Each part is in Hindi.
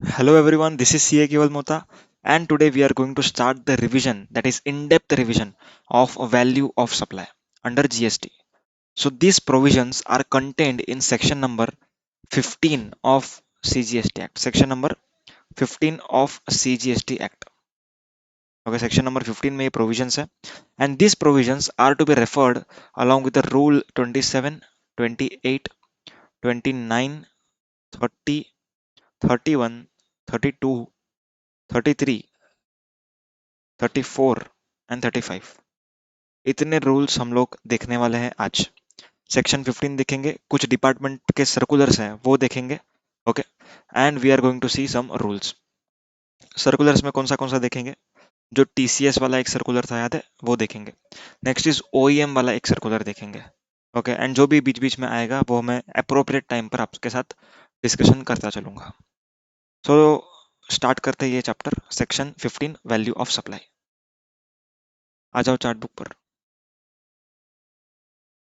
Hello everyone, this is CA Keval Mota, and today we are going to start the revision, that is in-depth revision of value of supply under GST. So these provisions are contained in section number 15 of CGST Act. Section number 15 of CGST Act. Okay, section number 15 में ये provisions है, and these provisions are to be referred along with the rule 27, 28, 29, 30, 31, 32, 33, 34 and 35। इतने रूल्स हम लोग देखने वाले हैं आज। सेक्शन 15 देखेंगे, कुछ डिपार्टमेंट के सर्कुलर्स हैं वो देखेंगे। Okay, and we are going to see some rules. Circulars में कौन सा देखेंगे? जो टीसीएस वाला एक सर्कुलर था, याद है, वो देखेंगे। नेक्स्ट इज ओईएम वाला एक सर्कुलर देखेंगे। ओके, एंड जो भी बीच बीच में आएगा वो मैं अप्रोप्रिएट टाइम पर आपके साथ डिस्कशन करता चलूंगा। सो स्टार्ट करते हैं ये chapter, section 15 value of supply. आ जाओ चार्ट बुक पर।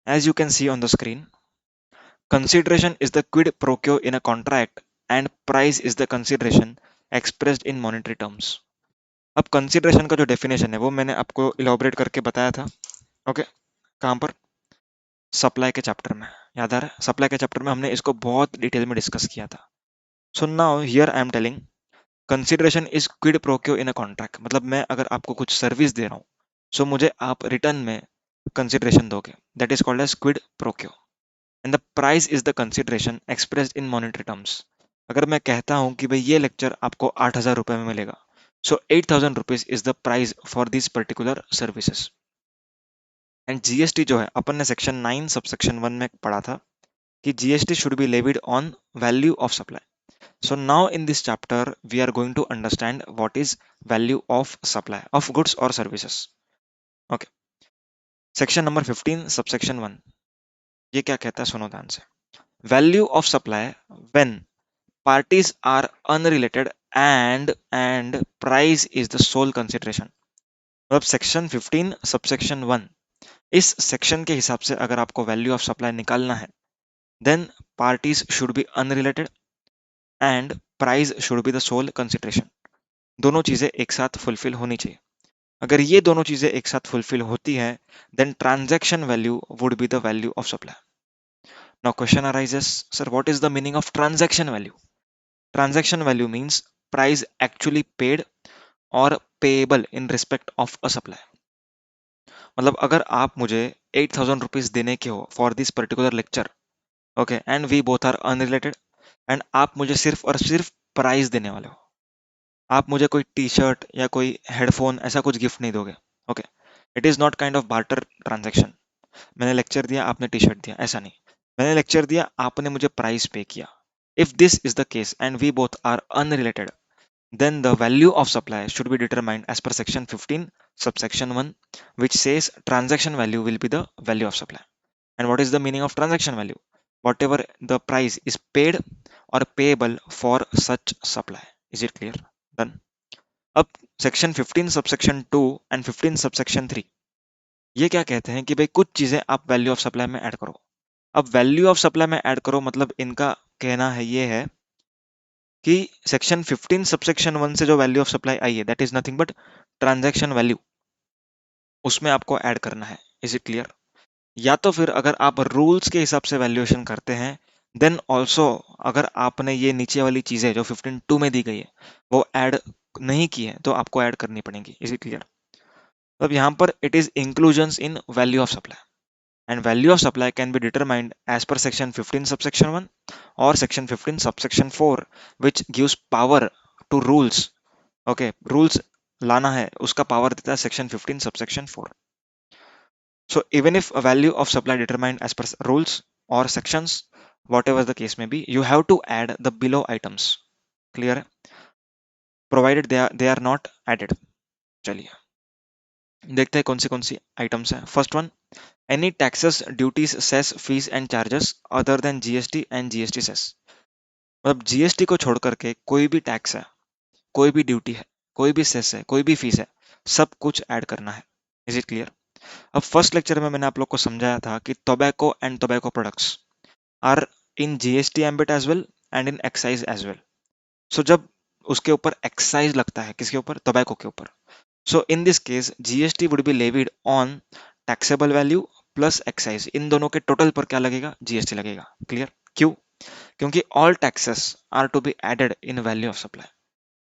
As you can see on the screen, consideration is the quid pro quo in a contract and price is the consideration expressed in monetary terms. अब कंसिडरेशन का जो डेफिनेशन है वो मैंने आपको इलाबोरेट करके बताया था। ओके, कहाँ पर? सप्लाई के चैप्टर में, याद आ रहा है? सप्लाई के चैप्टर में हमने इसको बहुत डिटेल में डिस्कस किया था। So now here I am telling consideration is Kwid pro क्यो इन अ कॉन्ट्रैक्ट। मतलब मैं अगर आपको कुछ सर्विस दे रहा हूँ, सो मुझे आप रिटर्न में कंसिडरेशन दोगे, that is called as quid pro quo, and the price is the consideration expressed in monetary terms. अगर मैं कहता हूं कि भाई ये लेक्चर आपको 8,000 रुपए में मिलेगा, सो 8,000 rupees is the price for this particular services. And GST जो है, अपन ने सेक्शन 9 सबसेक्शन 1 में पढ़ा था कि GST should be levied on value of supply. So now in this chapter we are going to understand what is value of supply of goods और services. Okay, section number 15 subsection 1 ये क्या कहता है, सुनो ध्यान से। Value of supply when parties are unrelated and price is the sole consideration। मतलब सेक्शन 15 सबसेक्शन 1, इस सेक्शन के हिसाब से अगर आपको वैल्यू ऑफ सप्लाई निकालना है, then parties should be unrelated and price should be the sole consideration. दोनों चीजें एक साथ फुलफिल होनी चाहिए। अगर ये दोनों चीजें एक साथ फुलफिल होती है, then transaction value would be the value of supply. Now question arises, sir what is the meaning of transaction value? Transaction value means price actually paid or payable in respect of a supply। मतलब अगर आप मुझे 8,000 रुपीज देने के हो for this particular lecture, okay, and we both are unrelated, and आप मुझे सिर्फ और सिर्फ प्राइस देने वाले हो, आप मुझे कोई टी शर्ट या कोई हेडफोन ऐसा कुछ गिफ्ट नहीं दोगे। Okay, it is not kind of barter transaction. मैंने लेक्चर दिया, आपने टी शर्ट दिया, ऐसा नहीं। मैंने लेक्चर दिया, आपने मुझे प्राइस पे किया। If this is the case and we both are unrelated, then the value of supply should be determined as per section 15 subsection 1, which says transaction value will be the value of supply। And what is the meaning of transaction value? Whatever the price is paid or payable for such supply। Is it clear? Done। अब section 15 subsection 2 and 15 subsection 3 ये क्या कहते हैं कि भाई कुछ चीजें आप वैल्यू ऑफ सप्लाई में ऐड करो। अब वैल्यू ऑफ सप्लाई में ऐड करो मतलब इनका कहना है ये है कि सेक्शन 15 सबसेक्शन 1 से जो वैल्यू ऑफ सप्लाई आई है, that is nothing but transaction value, उसमें आपको ऐड करना है। Is it clear? या तो फिर अगर आप रूल्स के हिसाब से वैल्यूएशन करते हैं, देन ऑल्सो अगर आपने ये नीचे वाली चीजें जो 15(2) में दी गई है वो ऐड नहीं की है तो आपको ऐड करनी पड़ेगी। Is it clear? अब यहाँ पर it is inclusions in value of supply, and value of supply can be determined as per section 15 subsection 1 or section 15 subsection 4, which gives power to rules। okay, rules लाना है उसका पावर देता है section 15 subsection 4। so even if a value of supply determined as per rules or sections, whatever the case may be, you have to add the below items। clear है? provided they are not added। चलिए देखते हैं कौन सी आइटम्स हैं। First one, any taxes, duties, cess, fees and charges other than GST and GST cess। मतलब जीएसटी को छोड़ करके कोई भी टैक्स है, कोई भी ड्यूटी है, कोई भी सेस है, कोई भी फीस है, सब कुछ ऐड करना है। Is it clear? अब फर्स्ट लेक्चर में मैंने आप लोग को समझाया था कि tobacco and tobacco products are in GST ambit as well and in excise as well. So जब उसके ऊपर एक्साइज लगता है, किसके ऊपर? टोबैको के ऊपर। So in this case GST would be levied on taxable value plus excise, इन दोनों के टोटल पर क्या लगेगा? जीएसटी लगेगा। क्लियर? क्यों? क्योंकि all taxes are to be added in value of supply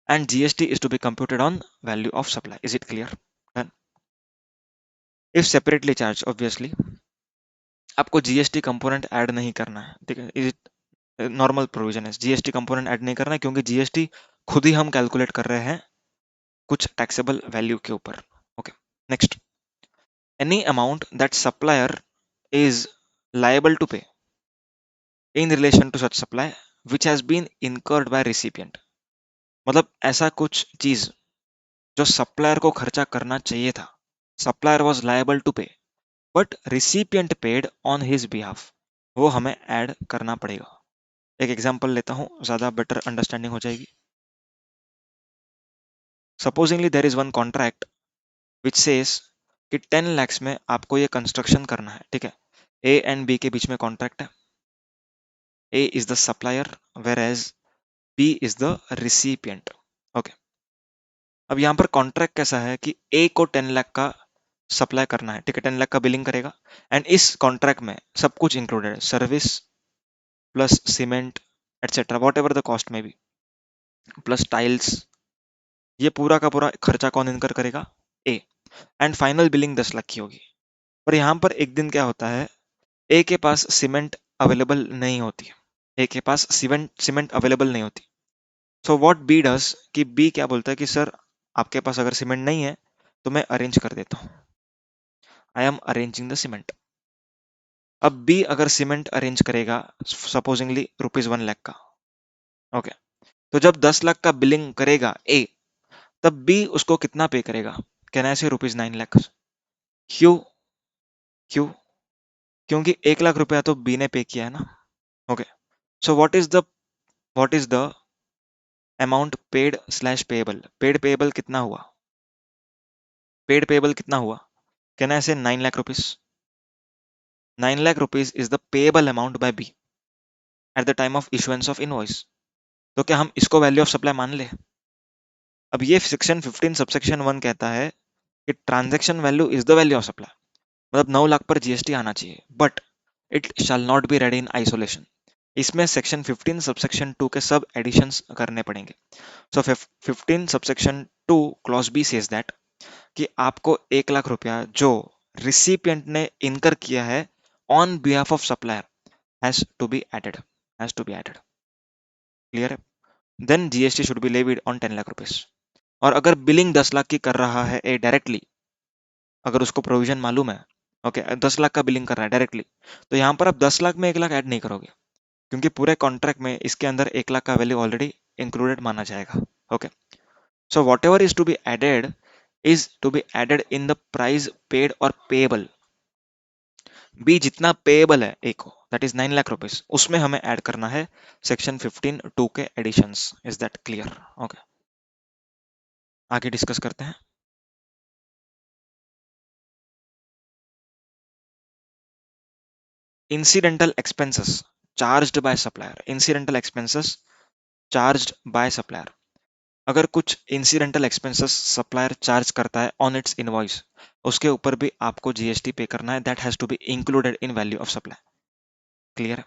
and GST is to be computed on value of supply. Is it clear? If separately charge, obviously आपको जीएसटी कंपोनेंट ऐड नहीं करना है, ठीक है? इज इट नॉर्मल प्रोविजन है, जीएसटी कंपोनेंट ऐड नहीं करना है क्योंकि जीएसटी खुद ही हम कैलकुलेट कर रहे हैं कुछ टैक्सेबल वैल्यू के ऊपर। Okay, next, any amount that supplier is liable to pay in relation to such supply which has been incurred by recipient। मतलब ऐसा कुछ चीज जो सप्लायर को खर्चा करना चाहिए था, सप्लायर वॉज लायबल टू पे but recipient paid on his behalf, वो हमें ऐड करना पड़ेगा। एक एग्जांपल लेता हूं, ज्यादा बेटर अंडरस्टैंडिंग हो जाएगी। Supposingly there is one contract which says कि 10 lakhs में आपको ये कंस्ट्रक्शन करना है, ठीक है? ए एंड बी के बीच में कॉन्ट्रैक्ट है। A is the supplier whereas B is the recipient. Okay, अब यहाँ पर कॉन्ट्रैक्ट कैसा है कि ए को 10 लाख का सप्लाई करना है, ठीक है? 10 लाख का बिलिंग करेगा एंड इस कॉन्ट्रैक्ट में सब कुछ इंक्लूडेड है, service plus cement etcetera what ever the cost में भी, प्लस टाइल्स, ये पूरा का पूरा खर्चा कौन इनकर करेगा? ए। एंड फाइनल बिलिंग 10 लाख की होगी। पर यहाँ पर एक दिन क्या होता है, ए के पास सीमेंट अवेलेबल नहीं होती है, ए के पास सीमेंट अवेलेबल नहीं होती। सो व्हाट बी डज कि बी क्या बोलता है कि सर आपके पास अगर सीमेंट नहीं है तो मैं अरेंज कर देता हूँ, I am arranging the cement. अब बी अगर सीमेंट अरेंज करेगा सपोजिंगली ₹1 लाख का, ओके, तो जब 10 लाख का बिलिंग करेगा ए, तब बी उसको कितना पे करेगा? कहना है ₹9 लाख। क्यों? क्यों? क्योंकि 1 लाख रुपया तो बी ने पे किया है ना। Okay, so what is the amount paid slash payable? Paid payable कितना हुआ? पेड पेएबल कितना हुआ? कहना है 9 lakh rupees. 9 lakh rupees is the payable amount by B at the time of issuance of invoice. तो क्या हम इसको वैल्यू ऑफ सप्लाई मान ले? अब ये सेक्शन 15 सबसेक्शन 1 कहता है कि transaction value is the value of supply, मतलब 9 लाख पर जीएसटी आना चाहिए, but it shall not be read in isolation. इसमें सेक्शन 15 सबसेक्शन 2 के सब एडिशंस करने पड़ेंगे। So 15 subsection 2 clause B says that कि आपको 1 लाख रुपया जो रिसिपिएंट ने इनकर किया है on behalf of supplier has to be added, has to be added. Clear है? Then GST should be levied on 10 lakh rupees. और अगर बिलिंग 10 लाख की कर रहा है ए डायरेक्टली, अगर उसको प्रोविजन मालूम है, ओके, 10 लाख का बिलिंग कर रहा है डायरेक्टली, तो यहाँ पर आप 10 लाख में 1 लाख ऐड नहीं करोगे क्योंकि पूरे कॉन्ट्रैक्ट में इसके अंदर 1 लाख का वैल्यू ऑलरेडी इंक्लूडेड माना जाएगा। Okay, so whatever is to be added in the price paid और पेएबल। बी जितना पेएबल है ए को, दैट इज 9 लाख रुपीज, उसमें हमें ऐड करना है सेक्शन 15(2) के additions. Is that clear? Okay, आगे डिस्कस करते हैं। Incidental expenses charged by supplier, incidental expenses charged by supplier। अगर कुछ incidental expenses supplier चार्ज करता है on its invoice, उसके ऊपर भी आपको जीएसटी पे करना है, that has to be included in value of supply। Clear है?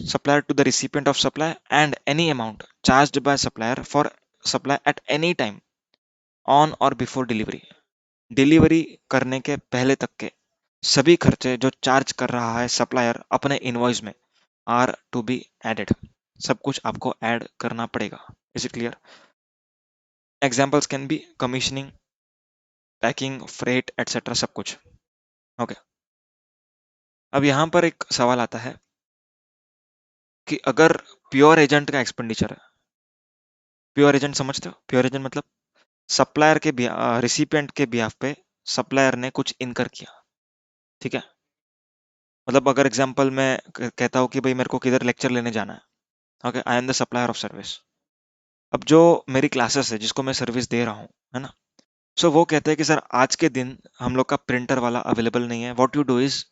Supplier to the recipient of supply and any amount charged by supplier for supply at any time on or before delivery, delivery करने के पहले तक के सभी खर्चे जो चार्ज कर रहा है सप्लायर अपने इनवॉइस में आर टू बी एडेड, सब कुछ आपको ऐड करना पड़ेगा। Is it clear? Examples can be commissioning, packing, freight etcetera, सब कुछ। ओके, अब यहां पर एक सवाल आता है कि अगर प्योर एजेंट का एक्सपेंडिचर है, प्योर एजेंट समझते हो? प्योर एजेंट मतलब सप्लायर के रिसिपिएंट के बिहाफ पे सप्लायर ने कुछ इनकर किया, ठीक है? मतलब अगर एग्जांपल मैं कहता हूँ कि भाई मेरे को किधर लेक्चर लेने जाना है, okay, I am the supplier of service. अब जो मेरी क्लासेस है जिसको मैं सर्विस दे रहा हूँ, है ना, सो वो कहते हैं कि सर आज के दिन हम लोग का प्रिंटर वाला अवेलेबल नहीं है, व्हाट यू डू इज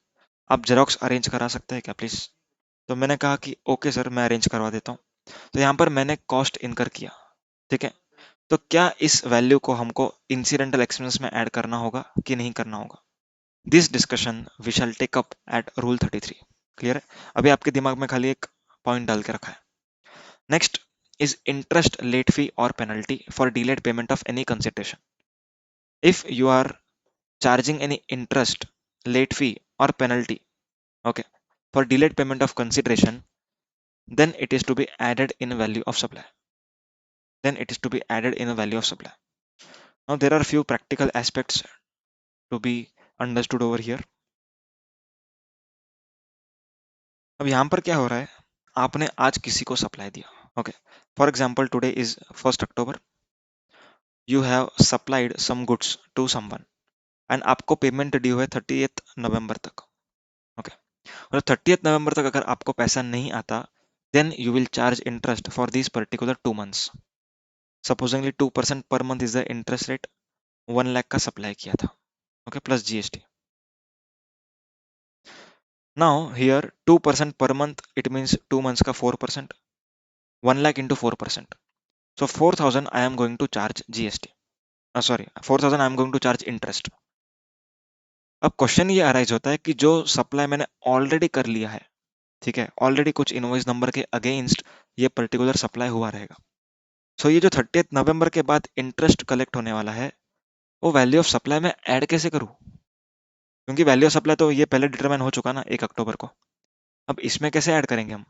आप जेरोक्स अरेंज करा सकते हैं क्या प्लीज? तो मैंने कहा कि ओके सर, मैं अरेंज करवा देता हूँ। तो यहाँ पर मैंने कॉस्ट इनकर किया, ठीक है। तो क्या इस वैल्यू को हमको इंसिडेंटल एक्सपेंस में ऐड करना होगा कि नहीं करना होगा? This discussion we shall take up at rule 33। Clear है? अभी आपके दिमाग में खाली एक पॉइंट डाल के रखा है। Next is interest, late fee or penalty for delayed payment of any consideration. If you are charging any interest, late fee or penalty, okay, for delayed payment of consideration, then it is to be added in value of supply. Then it is to be added in a value of supply. Now there are few practical aspects to be understood over here. अब यहाँ पर क्या हो रहा है, आपने आज किसी को सप्लाई दिया, okay, for example today is 1 October, you have supplied some goods to someone and आपको पेमेंट ड्यू है 30th नवंबर तक, ओके। और 30th नवंबर तक अगर आपको पैसा नहीं आता, then you will charge interest for this particular 2 months. Supposingly 2% per month is the interest rate, 1 lakh का सप्लाई किया था, okay, plus GST. Now here 2% per month, it means 2 months का 4%, 1 lakh into 4%. So 4,000 I am going to charge GST. Sorry, 4,000 I am going to charge interest. अब क्वेश्चन ये अराइज होता है कि जो सप्लाई मैंने ऑलरेडी कर लिया है, ठीक है, ऑलरेडी कुछ इनवॉइस नंबर के अगेंस्ट ये पर्टिकुलर सप्लाई हुआ रहेगा. सो ये जो 30th नवंबर के बाद इंटरेस्ट कलेक्ट होने वाला है, वो वैल्यू ऑफ सप्लाई में ऐड कैसे करूं? क्योंकि वैल्यू ऑफ सप्लाई तो ये पहले डिटरमाइन हो चुका ना 1 अक्टूबर को. अब इसमें कैसे ऐड करेंगे हम?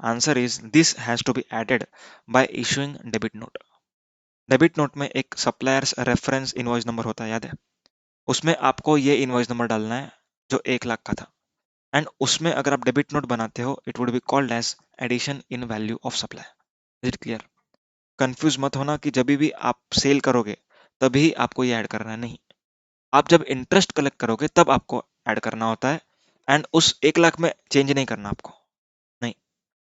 Answer is this has to be added by issuing debit note. Debit note में एक सप्लायर्स रेफरेंस इनवॉइस नंबर होता है, याद है? उसमें आपको ये इनवॉइस नंबर डालना है जो 1 लाख का था, एंड उसमें अगर आप डेबिट नोट बनाते हो, it would be called as addition in value of supply. Is it clear? Confuse मत होना कि जब भी आप सेल करोगे तभी आपको ये ऐड करना है, नहीं. आप जब इंटरेस्ट कलेक्ट करोगे तब आपको ऐड करना होता है, एंड उस 1 लाख में चेंज नहीं करना आपको, नहीं.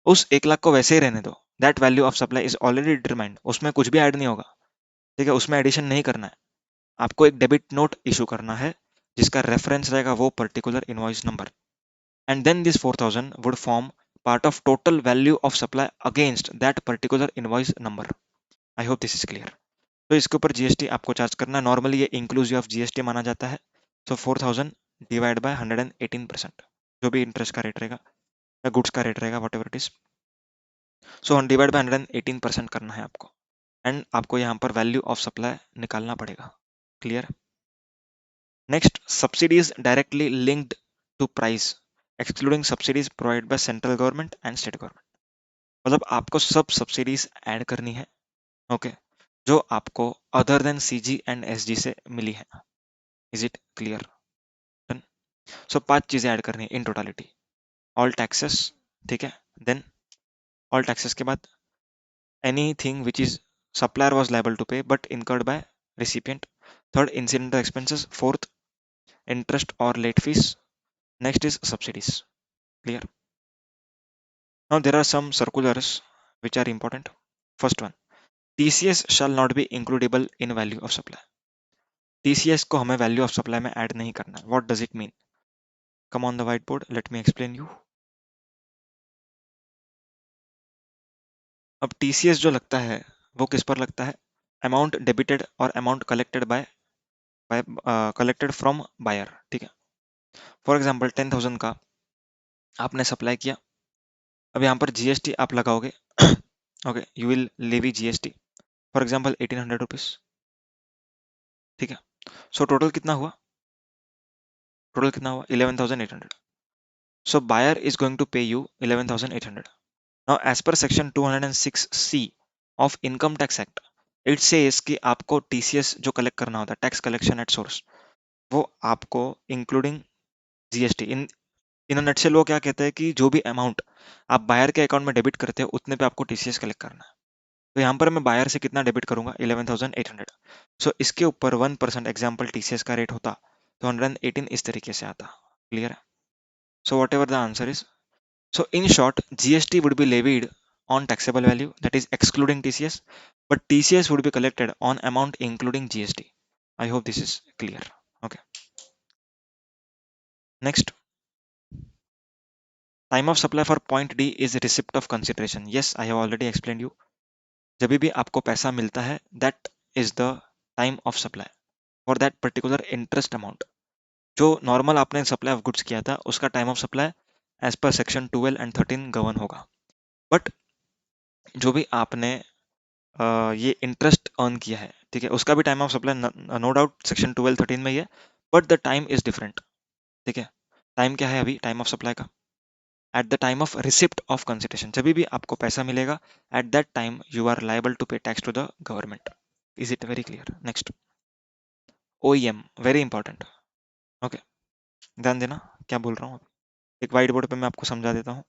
उस 1 लाख को वैसे ही रहने दो. That value of supply is already determined, उसमें कुछ भी ऐड नहीं होगा, ठीक है, उसमें एडिशन नहीं करना है. आपको एक डेबिट नोट इशू करना है जिसका रेफरेंस रहेगा वो particular invoice number, and then this 4,000 would form part of total value of supply against that particular invoice number. I hope this is clear. तो इसके ऊपर जीएसटी आपको चार्ज करना है. नॉर्मली ये इंक्लूसिव ऑफ जीएसटी माना जाता है. सो 4,000 डिवाइड बाय 118%, जो भी इंटरेस्ट का रेट रहेगा या गुड्स का रेट रहेगा, what ever it is. So divide by 118% करना है आपको, एंड आपको यहाँ पर वैल्यू ऑफ सप्लाई निकालना पड़ेगा. Clear? Next, subsidies directly linked to price excluding subsidies provide by central government and state government. मतलब आपको सब सब्सिडीज ऐड करनी है, ओके, जो आपको other than CG and SG से मिली है. Is it clear? डन. सो 5 चीजें ऐड करनी है इन टोटालिटी. ऑल टैक्सेस, ठीक है, देन ऑल टैक्सेस के बाद anything which is supplier was liable to pay but incurred by recipient. Third, incidental expenses. Fourth, interest or late fees. Next is subsidies. Clear? Now there are some circulars which are important. First one, TCS shall not be includable in value of supply. TCS को हमें value of supply में add नहीं करना है. What does it mean? Come on the whiteboard, let me explain you. अब TCS जो लगता है वो किस पर लगता है? अमाउंट डेबिटेड और amount collected by collected from buyer, ठीक है. फॉर एग्जांपल 10,000 का आपने सप्लाई किया. अब यहाँ पर जीएसटी आप लगाओगे, okay, you will levy GST, for example 1,800 rupees, ठीक है. सो टोटल कितना हुआ 11,800. So buyer is going to pay you 11,800. Now as per section 206C of income tax act, it says कि आपको टीसीएस जो कलेक्ट करना होता है, टैक्स कलेक्शन एट सोर्स, वो आपको इंक्लूडिंग जीएसटी इन नटशेल वो क्या कहता है कि जो भी अमाउंट आप बायर के अकाउंट में डेबिट करते हो उतने पे आपको टीसीएस कलेक्ट करना है. तो यहाँ पर मैं बायर से कितना डेबिट करूंगा 11,800. सो इसके ऊपर 1% एग्जाम्पल टीसीएस का रेट होता तो 118 इस तरीके से आता. क्लियर है? So whatever the answer is, so in short GST would be levied on taxable value, that is excluding TCS, but TCS would be collected on amount including GST. I hope this is clear. Okay. Next, time of supply for point D is receipt of consideration. Yes, I have already explain you. जब भी आपको पैसा मिलता है, that is the time of supply for that particular interest amount. जो नॉर्मल आपने सप्लाई ऑफ गुड्स किया था, उसका time of supply as per section 12 and 13 govern होगा। बट जो भी आपने ये इंटरेस्ट अर्न किया है, ठीक है, उसका भी time of supply no doubt section 12 13 में ही है, but the time is different. ठीक है, टाइम क्या है अभी टाइम ऑफ सप्लाई का? At the time of receipt of consideration, जब भी आपको पैसा मिलेगा, at that time you are liable to pay tax to the government. Is it very clear? Next, OEM, very important. Okay, ध्यान देना क्या बोल रहा हूँ। एक व्हाइट बोर्ड पे मैं आपको समझा देता हूँ।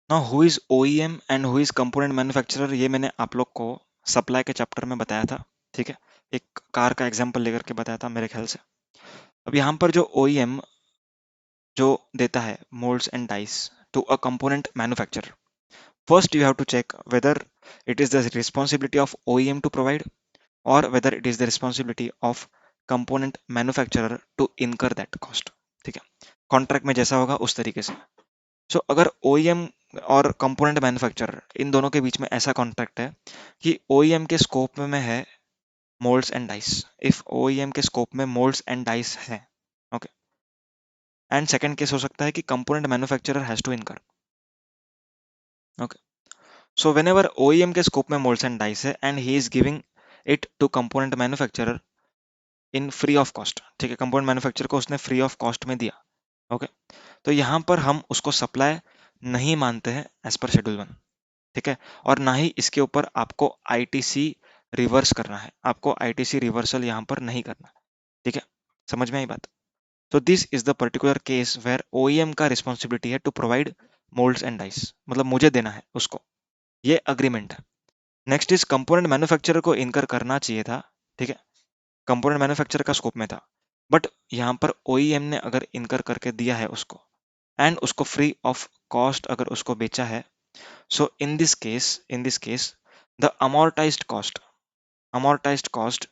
Now who is OEM and who is component manufacturer, ये मैंने आप लोग को सप्लाई के चैप्टर में बताया था। ठीक है, एक कार का एग्जांपल लेकर के बताया था मेरे ख्याल से। अब यहाँ पर जो ओईएम जो देता है moulds and dies to a component manufacturer, first you have to check whether it is the responsibility of OEM to provide or whether it is the responsibility of component manufacturer to incur that cost। ठीक है, कॉन्ट्रैक्ट में जैसा होगा उस तरीके से। सो अगर OEM और कंपोनेंट मैन्युफैक्चरर इन दोनों के बीच में ऐसा कॉन्ट्रैक्ट है कि OEM के स्कोप में है moulds and dies, if OEM के स्कोप में मोल्ड्स एंड डाइस है, ओके, एंड सेकंड केस हो सकता है कि component manufacturer has to incur. Okay, so whenever OEM के स्कोप में मोल्ड्स एंड डाइस है and he is giving it to component manufacturer in free of cost, ठीक है, कंपोनेंट मैन्युफैक्चरर को उसने फ्री ऑफ कॉस्ट में दिया। ओके, तो यहाँ पर हम उसको सप्लाई नहीं मानते हैं एज पर शेड्यूल 1। ठीक है, और ना ही इसके ऊपर आपको आईटीसी रिवर्स करना है, आपको आईटीसी रिवर्सल यहाँ पर नहीं करना। ठीक है, समझ में आई बात? तो this is the particular case where OEM का रिस्पॉन्सिबिलिटी है to provide moulds and dies, मतलब मुझे देना है उसको, ये अग्रीमेंट है। नेक्स्ट इज कंपोनेंट मैन्युफैक्चरर को इनकर करना चाहिए था। ठीक है, कंपोनेंट मैन्युफैक्चरर का स्कोप में था, बट यहाँ पर ओईएम ने अगर इनकर करके दिया है उसको एंड उसको फ्री ऑफ कॉस्ट अगर उसको बेचा है, so in this case the amortized cost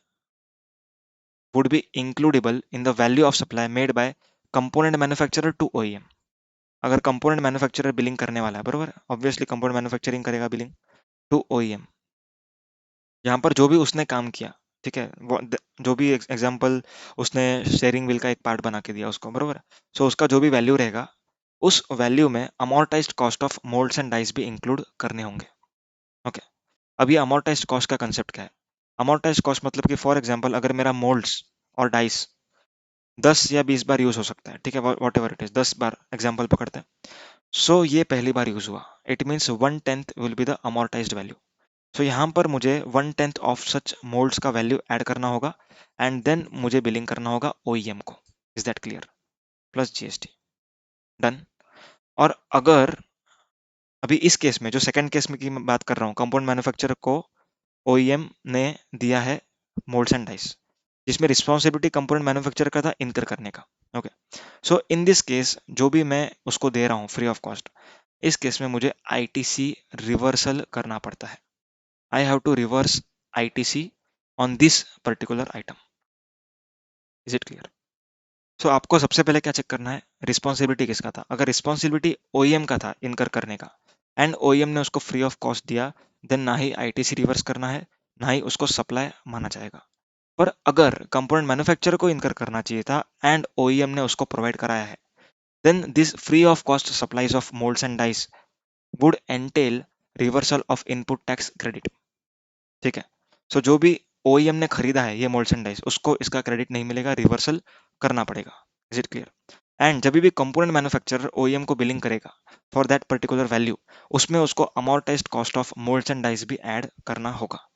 would be includable in the value of supply made by component manufacturer to OEM। अगर कंपोनेंट मैन्युफैक्चरर बिलिंग करने वाला है, बरोबर, ऑब्वियसली कंपोनेंट मैन्युफैक्चरिंग करेगा बिलिंग टू ओईएम। यहाँ पर जो भी उसने काम किया, ठीक है, जो भी एग्जांपल उसने शेयरिंग व्हील का एक पार्ट बना के दिया उसको, बरोबर, सो उसका जो भी वैल्यू रहेगा, उस वैल्यू में amortised cost of moulds and dies भी इंक्लूड करने होंगे। ओके, अब ये अमोर्टाइज्ड कॉस्ट का कंसेप्ट क्या है? अमोर्टाइज्ड कॉस्ट मतलब कि फॉर एग्जांपल अगर मेरा मोल्ड्स और डाइस 10 या 20 बार यूज हो सकता है, ठीक है, वॉट एवर इट इज, 10 बार एग्जाम्पल पकड़ते हैं, सो ये पहली बार यूज हुआ, it means 1/10 will be the amortised value. So यहाँ पर मुझे 1/10 ऑफ सच मोल्ड्स का वैल्यू ऐड करना होगा एंड देन मुझे बिलिंग करना होगा ओईएम को। Is that clear? Plus GST, done. और अगर अभी इस केस में, जो सेकंड केस में की मैं बात कर रहा हूँ, कंपाउंड मैन्युफैक्चरर को ओईएम ने दिया है मोल्ड्स एंड डाइस, जिसमें रिस्पॉन्सिबिलिटी कंपोनेंट मैन्युफैक्चरर का था इनकर करने का। Okay, so in this case जो भी मैं उसको दे रहा हूँ फ्री ऑफ कॉस्ट, इस केस में मुझे आईटीसी रिवर्सल करना पड़ता है। I have to reverse ITC on this particular item. Is it clear? So आपको सबसे पहले क्या चेक करना है, रिस्पॉन्सिबिलिटी किसका था। अगर रिस्पॉन्सिबिलिटी ओईएम का था इनकर करने का एंड ओईएम ने उसको फ्री ऑफ कॉस्ट दिया, देन ना ही आईटीसी रिवर्स करना है, ना ही उसको सप्लाई माना जाएगा। पर अगर कंपोनेंट मैन्युफैक्चरर को इनकर करना चाहिए था एंड ओईएम ने उसको प्रोवाइड कराया है, then this free of cost supplies of molds and dies would entail reversal of input tax credit। ठीक है, सो जो भी ओईएम ने खरीदा है ये मोल्ड्स एंड डाइस, उसको इसका क्रेडिट नहीं मिलेगा, रिवर्सल करना पड़ेगा। Is it clear? एंड जब भी कंपोनेंट मैन्युफैक्चरर ओईएम को बिलिंग करेगा फॉर दैट पर्टिकुलर वैल्यू, उसमें उसको amortised cost of moulds and dies भी ऐड करना होगा।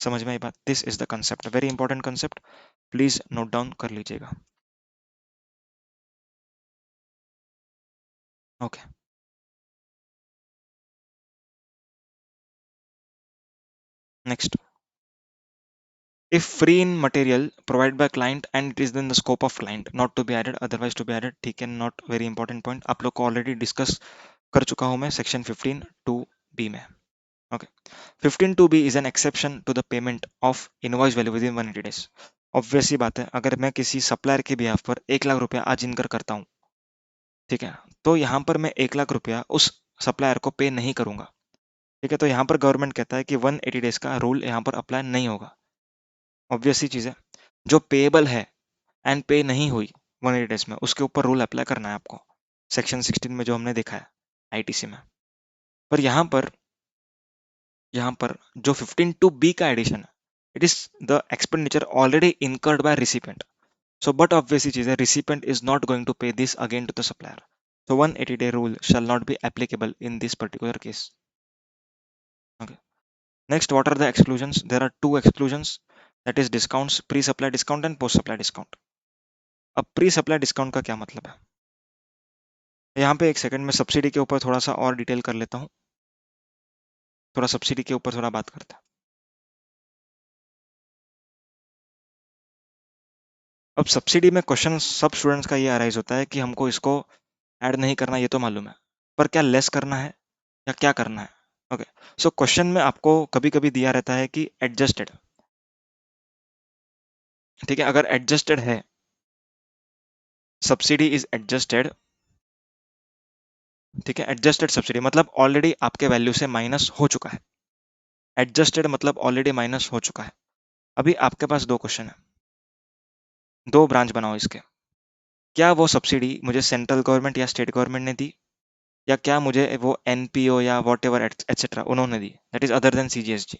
समझ में आई बात? This is the concept, very important concept, please note down कर लीजिएगा। Okay, next, if free in material provide by client and it is in the scope of client not to be added otherwise to be added, ठीक है, नॉट वेरी इंपॉर्टेंट पॉइंट, आप लोग को ऑलरेडी डिस्कस कर चुका हूं मैं सेक्शन 15(2)(b) में। Okay, 15(2)(b) is an exception to the payment of invoice value within 180 days. Obvious सी बात है, अगर मैं किसी सप्लायर के बिहाफ पर 1 लाख रुपया आज इनकर करता हूँ, ठीक है, तो यहाँ पर मैं 1 लाख रुपया उस सप्लायर को पे नहीं करूंगा, ठीक है, तो यहाँ पर गवर्नमेंट कहता है कि 180 डेज का रूल यहाँ पर अप्लाई नहीं होगा। ऑब्वियस सी चीज है, जो पेएबल है एंड पे नहीं हुई 180 डेज में, उसके ऊपर रूल अप्लाई करना है आपको, सेक्शन 16 में जो हमने देखा है आईटीसी में। पर यहाँ पर जो 15(2)(b) का एडिशन है, it is the expenditure already incurred by recipient. So but obviously चीज है, recipient is not going to pay this again to the supplier, so 180-day rule shall not be applicable in this particular case. Okay, next, what are the exclusions? There are two exclusions, that is discounts, pre-supply discount and post-supply discount. अब pre-supply discount का क्या मतलब है? यहाँ पे एक सेकंड में सब्सिडी के ऊपर थोड़ा सा और डिटेल कर लेता हूँ, थोड़ा सब्सिडी के ऊपर थोड़ा बात करते हैं। अब सब्सिडी में क्वेश्चन सब स्टूडेंट्स का ये अराइज होता है कि हमको इसको ऐड नहीं करना, ये तो मालूम है, पर क्या लेस करना है या क्या करना है? ओके, सो क्वेश्चन में आपको कभी कभी दिया रहता है कि एडजस्टेड, ठीक है, अगर एडजस्टेड है, सब्सिडी इज एडजस्टेड, ठीक है, एडजस्टेड सब्सिडी मतलब ऑलरेडी आपके वैल्यू से माइनस हो चुका है, एडजस्टेड मतलब ऑलरेडी माइनस हो चुका है। अभी आपके पास दो क्वेश्चन है, दो ब्रांच बनाओ इसके, क्या वो सब्सिडी मुझे सेंट्रल गवर्नमेंट या स्टेट गवर्नमेंट ने दी, या क्या मुझे वो एनपीओ या वॉट एवर एटसेट्रा उन्होंने दी, दैट इज अदर देन सीजीएसजी।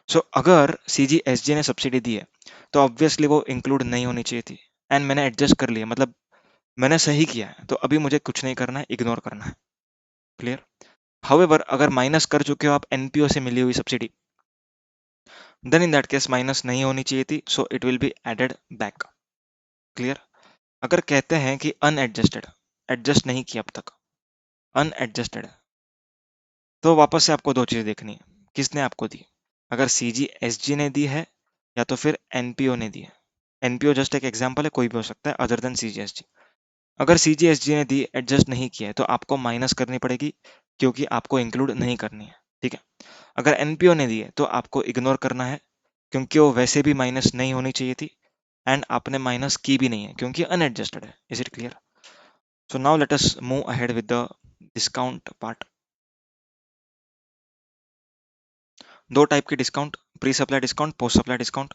सो अगर सीजीएसजी ने सब्सिडी दी है तो ऑब्वियसली वो इंक्लूड नहीं होनी चाहिए थी, एंड मैंने एडजस्ट कर लिया, मतलब मैंने सही किया है, तो अभी मुझे कुछ नहीं करना है, इग्नोर करना है। क्लियर? हाउएवर अगर माइनस कर चुके हो आप एनपीओ से मिली हुई subsidy, then in that case minus नहीं होनी चाहिए थी, so it will be added back. Clear? अगर कहते हैं कि अनएडजस्टेड, एडजस्ट नहीं किया अब तक, अनएडजस्टेड, तो वापस से आपको दो चीजें देखनी है, किसने आपको दी, अगर सीजीएसजी ने दी है या तो फिर एनपीओ ने दी है। एनपीओ जस्ट एक एग्जांपल है, कोई भी हो सकता है अदर देन सीजीएसजी। अगर सीजीएसजी ने दी, एडजस्ट नहीं किया है, तो आपको माइनस करनी पड़ेगी, क्योंकि आपको इंक्लूड नहीं करनी है, ठीक है। अगर एनपीओ ने दी है तो आपको इग्नोर करना है, क्योंकि वो वैसे भी माइनस नहीं होनी चाहिए थी, एंड आपने माइनस की भी नहीं है क्योंकि अनएडजस्टेड है। Is it clear? So now let us move ahead with the discount part. दो टाइप के discount, pre supply discount, post supply discount.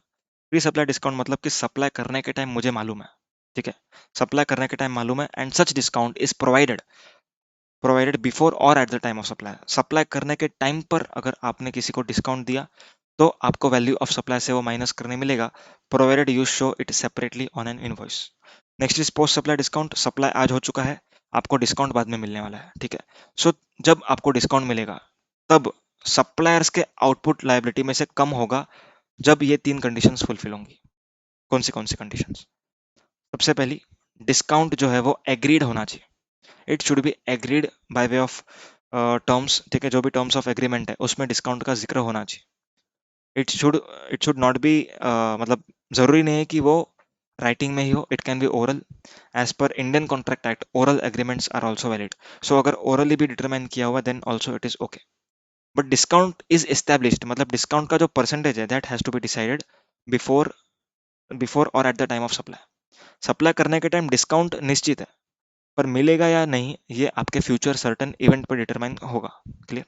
Pre supply discount मतलब कि सप्लाई करने के टाइम मुझे मालूम है, ठीक है, सप्लाई करने के टाइम मालूम है, and such discount is provided before और at the time of supply. Supply करने के टाइम पर अगर आपने किसी को डिस्काउंट दिया तो आपको वैल्यू ऑफ सप्लाई से वो माइनस करने मिलेगा, provided you show it separately on an invoice. Next is post supply discount, supply आज हो चुका है, आपको डिस्काउंट बाद में मिलने वाला है, ठीक है। सो जब आपको डिस्काउंट मिलेगा तब सप्लायर्स के आउटपुट लायबिलिटी में से कम होगा, जब ये तीन कंडीशंस फुलफिल होंगी। कौन सी कंडीशंस? सबसे पहली, डिस्काउंट जो है वो एग्रीड होना चाहिए, it should be agreed by way of terms, ठीक है, जो भी टर्म्स ऑफ एग्रीमेंट है उसमें डिस्काउंट का जिक्र होना चाहिए। इट शुड नॉट बी, मतलब जरूरी नहीं है कि वो राइटिंग में ही हो, it can be oral, as per Indian contract act oral agreements are also valid. So अगर ओरली भी डिटरमाइन किया हुआ then also it is okay. But discount is established, मतलब डिस्काउंट का जो परसेंटेज है that has to be decided before before और at the time of supply. Supply करने के टाइम डिस्काउंट निश्चित है, पर मिलेगा या नहीं ये आपके फ्यूचर सर्टन इवेंट पर डिटरमाइन होगा। Clear?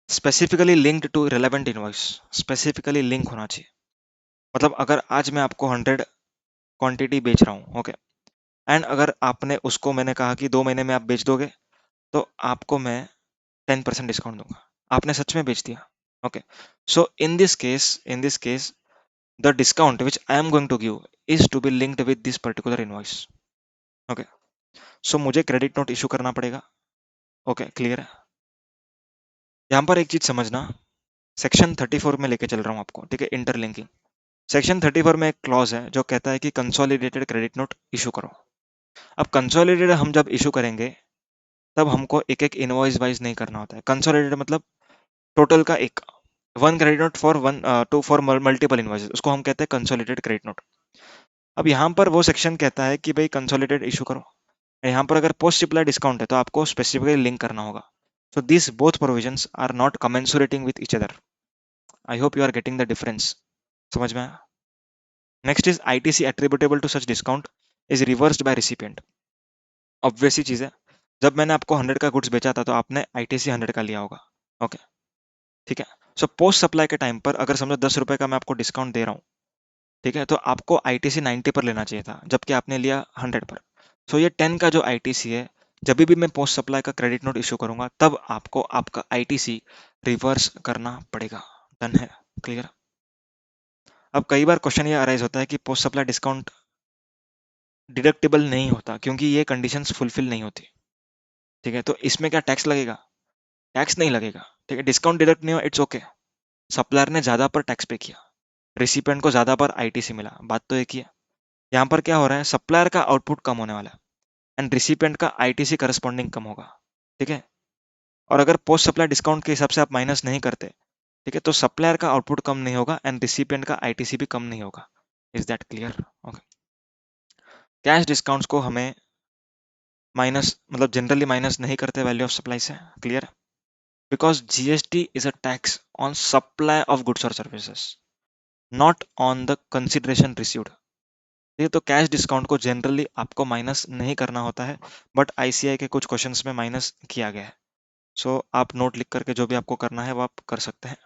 Specifically linked to relevant invoice, specifically link होना चाहिए, मतलब अगर आज मैं आपको 100 क्वांटिटी बेच रहा हूँ, ओके, एंड अगर आपने उसको, मैंने कहा कि 2 महीने में आप बेच दोगे, तो आपको मैं 10% डिस्काउंट दूंगा, आपने सच में बेच दिया, okay. So in this case the discount which I am going to give is to be linked with this particular invoice. Okay, so मुझे क्रेडिट नोट इशू करना पड़ेगा। ओके, क्लियर है? यहाँ पर एक चीज समझना, सेक्शन 34 में लेके चल रहा हूँ आपको, ठीक है, इंटरलिंकिंग। सेक्शन 34 में एक क्लॉज है जो कहता है कि कंसोलिडेटेड क्रेडिट नोट इशू करो। अब कंसोलिडेटेड हम जब इशू करेंगे तब हमको एक एक इनवॉइस वाइज नहीं करना होता है। कंसोलिडेटेड मतलब टोटल का एक, one credit note for for multiple invoices, उसको हम कहते हैं कंसोलिडेटेड क्रेडिट नोट। अब यहाँ पर वो सेक्शन कहता है कि भाई कंसोलिडेटेड इशू करो, यहाँ पर अगर पोस्ट सप्लाई डिस्काउंट है तो आपको स्पेसिफिकली लिंक करना होगा। So this both provisions are not commensurating with each other. I hope you are getting the difference. समझ में आया? Next is ITC attributable to such discount is reversed by recipient. Obvious ही चीज है, जब मैंने आपको 100 का गुड्स बेचा था तो आपने आईटीसी 100 का लिया होगा। ओके, ठीक है। सो पोस्ट सप्लाई के टाइम पर अगर समझो 10 रुपए का मैं आपको डिस्काउंट दे रहा हूँ, ठीक है, तो आपको आईटीसी 90 पर लेना चाहिए था, जबकि आपने लिया 100 पर। सो ये 10 का जो आईटीसी है, जब भी मैं पोस्ट सप्लाई का क्रेडिट नोट इशू करूंगा तब आपको आपका आईटीसी रिवर्स करना पड़ेगा। डन है? क्लियर? अब कई बार क्वेश्चन ये अराइज होता है कि पोस्ट सप्लाई डिस्काउंट डिडक्टेबल नहीं होता क्योंकि ये कंडीशंस फुलफिल नहीं होती। ठीक है, तो इसमें क्या टैक्स लगेगा? टैक्स नहीं लगेगा। ठीक है, डिस्काउंट डिडक्ट नहीं हो, इट्स ओके। सप्लायर ने ज्यादा पर टैक्स पे किया, रिसिपेंट को ज्यादा पर आईटीसी मिला, बात तो एक ही है। यहाँ पर क्या हो रहा है, सप्लायर का आउटपुट कम होने वाला है एंड रिसिपेंट का आईटीसी करस्पॉन्डिंग कम होगा। ठीक है, और अगर पोस्ट सप्लाई डिस्काउंट के हिसाब से आप माइनस नहीं करते, ठीक है, तो सप्लायर का आउटपुट कम नहीं होगा एंड रिसिपेंट का आईटीसी भी कम नहीं होगा। Is that clear? Okay. Cash discounts को हमें माइनस मतलब जनरली माइनस नहीं करते वैल्यू ऑफ सप्लाई से। Clear? Because GST is a tax on supply of goods और services, not on the consideration received. ये तो कैश डिस्काउंट को जनरली आपको माइनस नहीं करना होता है, बट आईसीआई के कुछ क्वेश्चंस में माइनस किया गया है। सो आप नोट लिख करके जो भी आपको करना है वो आप कर सकते हैं।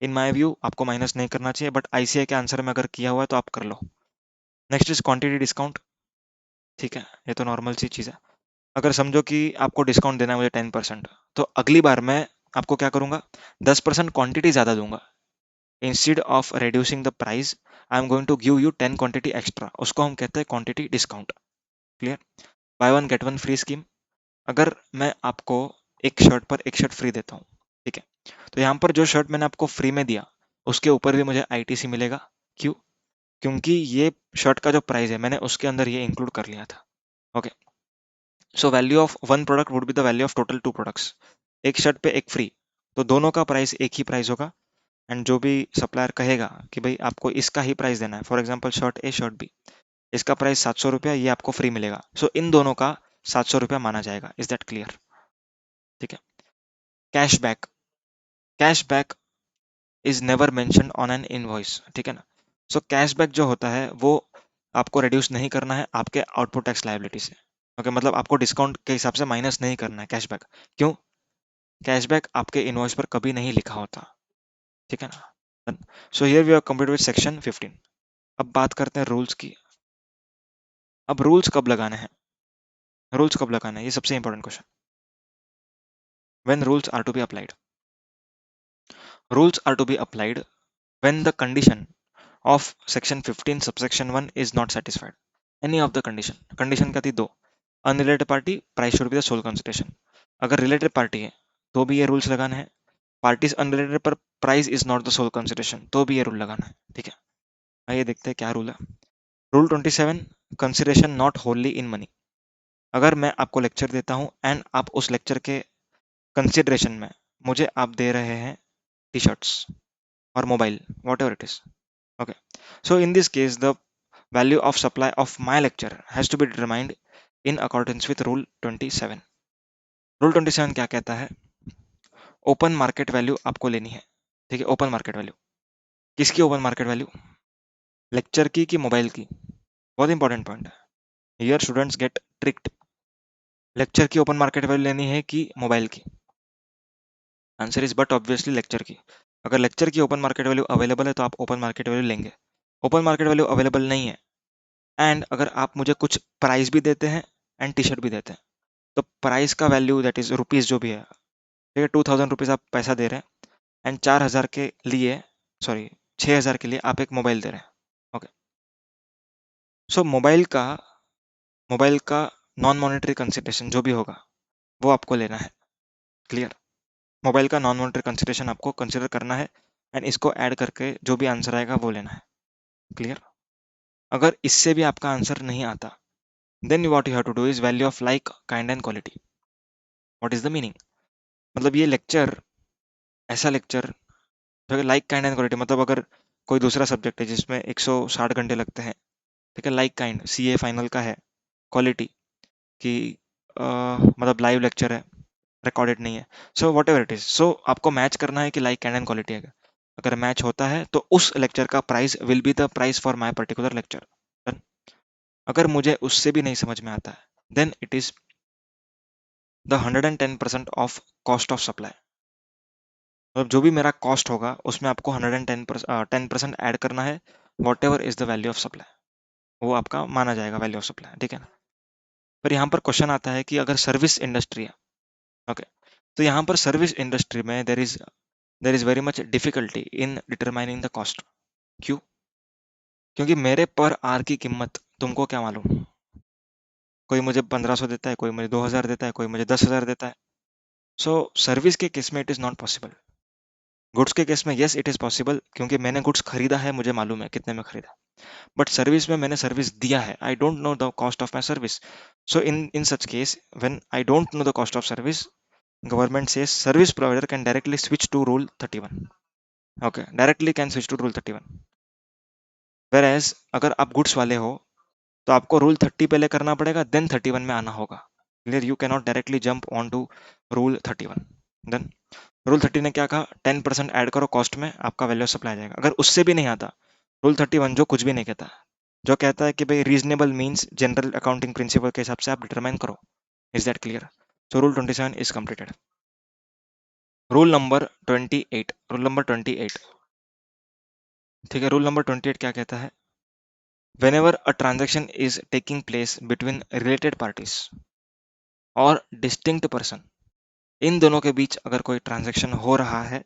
इन माय व्यू आपको माइनस नहीं करना चाहिए, बट आईसीआई के आंसर में अगर किया हुआ है तो आप कर लो। Next is quantity discount. ठीक है, ये तो नॉर्मल सी चीज़ है। अगर समझो कि आपको डिस्काउंट देना है मुझे 10%, तो अगली बार मैं आपको क्या करूंगा, 10% क्वांटिटी ज़्यादा दूंगा। Instead of reducing the price, I am going to give you 10 quantity extra, उसको हम कहते हैं quantity discount. Clear? Buy one get one free scheme. अगर मैं आपको एक शर्ट पर एक शर्ट फ्री देता हूँ, ठीक है, तो यहाँ पर जो शर्ट मैंने आपको फ्री में दिया उसके ऊपर भी मुझे आईटीसी मिलेगा। क्यों? क्योंकि ये शर्ट का जो प्राइस है मैंने उसके अंदर ये इंक्लूड कर लिया था। Okay, so value of one product would be the value of total two products. एक शर्ट पे एक फ्री, तो दोनों का प्राइस एक ही प्राइस होगा। एंड जो भी सप्लायर कहेगा कि भाई आपको इसका ही प्राइस देना है, for example shirt A shirt B, इसका प्राइस 700 रुपया, ये आपको फ्री मिलेगा, सो इन दोनों का 700 रुपया माना जाएगा। Is that clear? ठीक है। Cashback, cashback is never mention on an invoice. ठीक है ना? सो कैशबैक जो होता है वो आपको रिड्यूस नहीं करना है आपके आउटपुट टैक्स लायबिलिटी से। ओके, मतलब आपको डिस्काउंट के हिसाब से माइनस नहीं करना है कैशबैक। क्यों? कैशबैक आपके इनवॉइस पर कभी नहीं लिखा होता। ठीक है ना? So here we are complete with section 15। अब बात करते हैं रूल्स की। अब रूल्स कब लगाने हैं? रूल्स कब लगाने हैं, ये सबसे important question. When rules are to be applied, rules are to be applied when the condition of section 15 subsection 1 is not satisfied. Any of the condition, condition क्या थी? दो, unrelated party, price should be the sole consideration. अगर रिलेटेड पार्टी है तो भी ये रूल्स लगाना है, पार्टीज अनरिलेटेड पर price is not the sole consideration तो भी ये रूल लगाना है। ठीक है, आइए देखते हैं क्या रूल है। Rule 27, consideration not wholly in money. अगर मैं आपको लेक्चर देता हूँ एंड आप उस लेक्चर के कंसिडरेशन में मुझे आप दे रहे हैं टी शर्ट्स और mobile, what ever it is, okay, so in this case the value of supply of my lecture has to be determined in accordance with rule 27। rule 27 क्या कहता है? ओपन मार्केट वैल्यू आपको लेनी है। ठीक है, ओपन मार्केट वैल्यू किसकी? ओपन मार्केट वैल्यू लेक्चर की कि मोबाइल की? बहुत इंपॉर्टेंट पॉइंट है, here students gate tricked. Lecture की ओपन मार्केट वैल्यू लेनी है कि मोबाइल की? Answer is but obviously lecture की। अगर लेक्चर की ओपन मार्केट वैल्यू अवेलेबल है तो आप ओपन मार्केट वैल्यू लेंगे। ओपन मार्केट वैल्यू अवेलेबल नहीं है एंड अगर आप मुझे कुछ प्राइस भी देते हैं एंड टी शर्ट भी देते हैं, तो प्राइस का वैल्यू दैट इज रुपीज़ जो भी है, ठीक है, 2000 रुपीज़ आप पैसा दे रहे हैं एंड 4000 के लिए, सॉरी 6000 के लिए आप एक मोबाइल दे रहे हैं। ओके, सो मोबाइल का नॉन मॉनेटरी कंसिडरेशन जो भी होगा वो आपको लेना है। क्लियर? मोबाइल का नॉन मॉनेटरी कंसिडरेशन आपको कंसिडर करना है एंड इसको ऐड करके जो भी आंसर आएगा वो लेना है। क्लियर? अगर इससे भी आपका आंसर नहीं आता, then what you have to do is value of like kind and quality. What is the meaning? मतलब ये लेक्चर, ऐसा लेक्चर जो कि लाइक काइंड एंड क्वालिटी, मतलब अगर कोई दूसरा सब्जेक्ट है जिसमें 160 घंटे लगते हैं, ठीक है, लाइक काइंड सीए फाइनल का है, क्वालिटी कि मतलब लाइव लेक्चर है, रिकॉर्डेड नहीं है, so whatever it is, so आपको मैच करना है कि लाइक काइंड एंड क्वालिटी है। अगर मैच होता है तो उस लेक्चर का price will be the price for my particular lecture. अगर मुझे उससे भी नहीं समझ में आता है, then it is the 110% of cost of supply. मतलब जो भी मेरा कॉस्ट होगा उसमें आपको 10% ऐड करना है, whatever is the value of supply, वो आपका माना जाएगा वैल्यू ऑफ सप्लाई, ठीक है ना। पर यहाँ पर क्वेश्चन आता है कि अगर सर्विस इंडस्ट्री है, ओके, तो यहाँ पर सर्विस इंडस्ट्री में there is very much difficulty in determining the cost. क्यों? क्योंकि मेरे पर आर की कीमत तुमको क्या मालूम, कोई मुझे 1500 देता है, कोई मुझे 2000 देता है, कोई मुझे 10,000 देता है। सो सर्विस के केस में it is not possible. Goods के केस में यस इट इज पॉसिबल, क्योंकि मैंने गुड्स खरीदा है, मुझे मालूम है कितने में खरीदा। बट सर्विस में मैंने सर्विस दिया है, I don't know the cost of my service. So in such case when I don't know the cost of service, government says service provider can directly switch to rule 31। Okay, directly can switch to rule 31। Whereas अगर आप गुड्स वाले हो तो आपको रूल 30 पहले करना पड़ेगा, देन 31 में आना होगा। Clear? You cannot directly jump on to rule 31। Then rule 30 ने क्या कहा, 10% ऐड करो कॉस्ट में, आपका वैल्यू सप्लाई आ जाएगा। अगर उससे भी नहीं आता, रूल 31 जो कुछ भी नहीं कहता, जो कहता है कि भाई reasonable means general accounting principle के हिसाब से आप डिटरमाइन करो। Is that clear? So rule 27 is completed. Rule number 28, ठीक है, रूल नंबर 28 क्या कहता है, whenever a transaction is taking place between related parties और distinct person, इन दोनों के बीच अगर कोई ट्रांजैक्शन हो रहा है,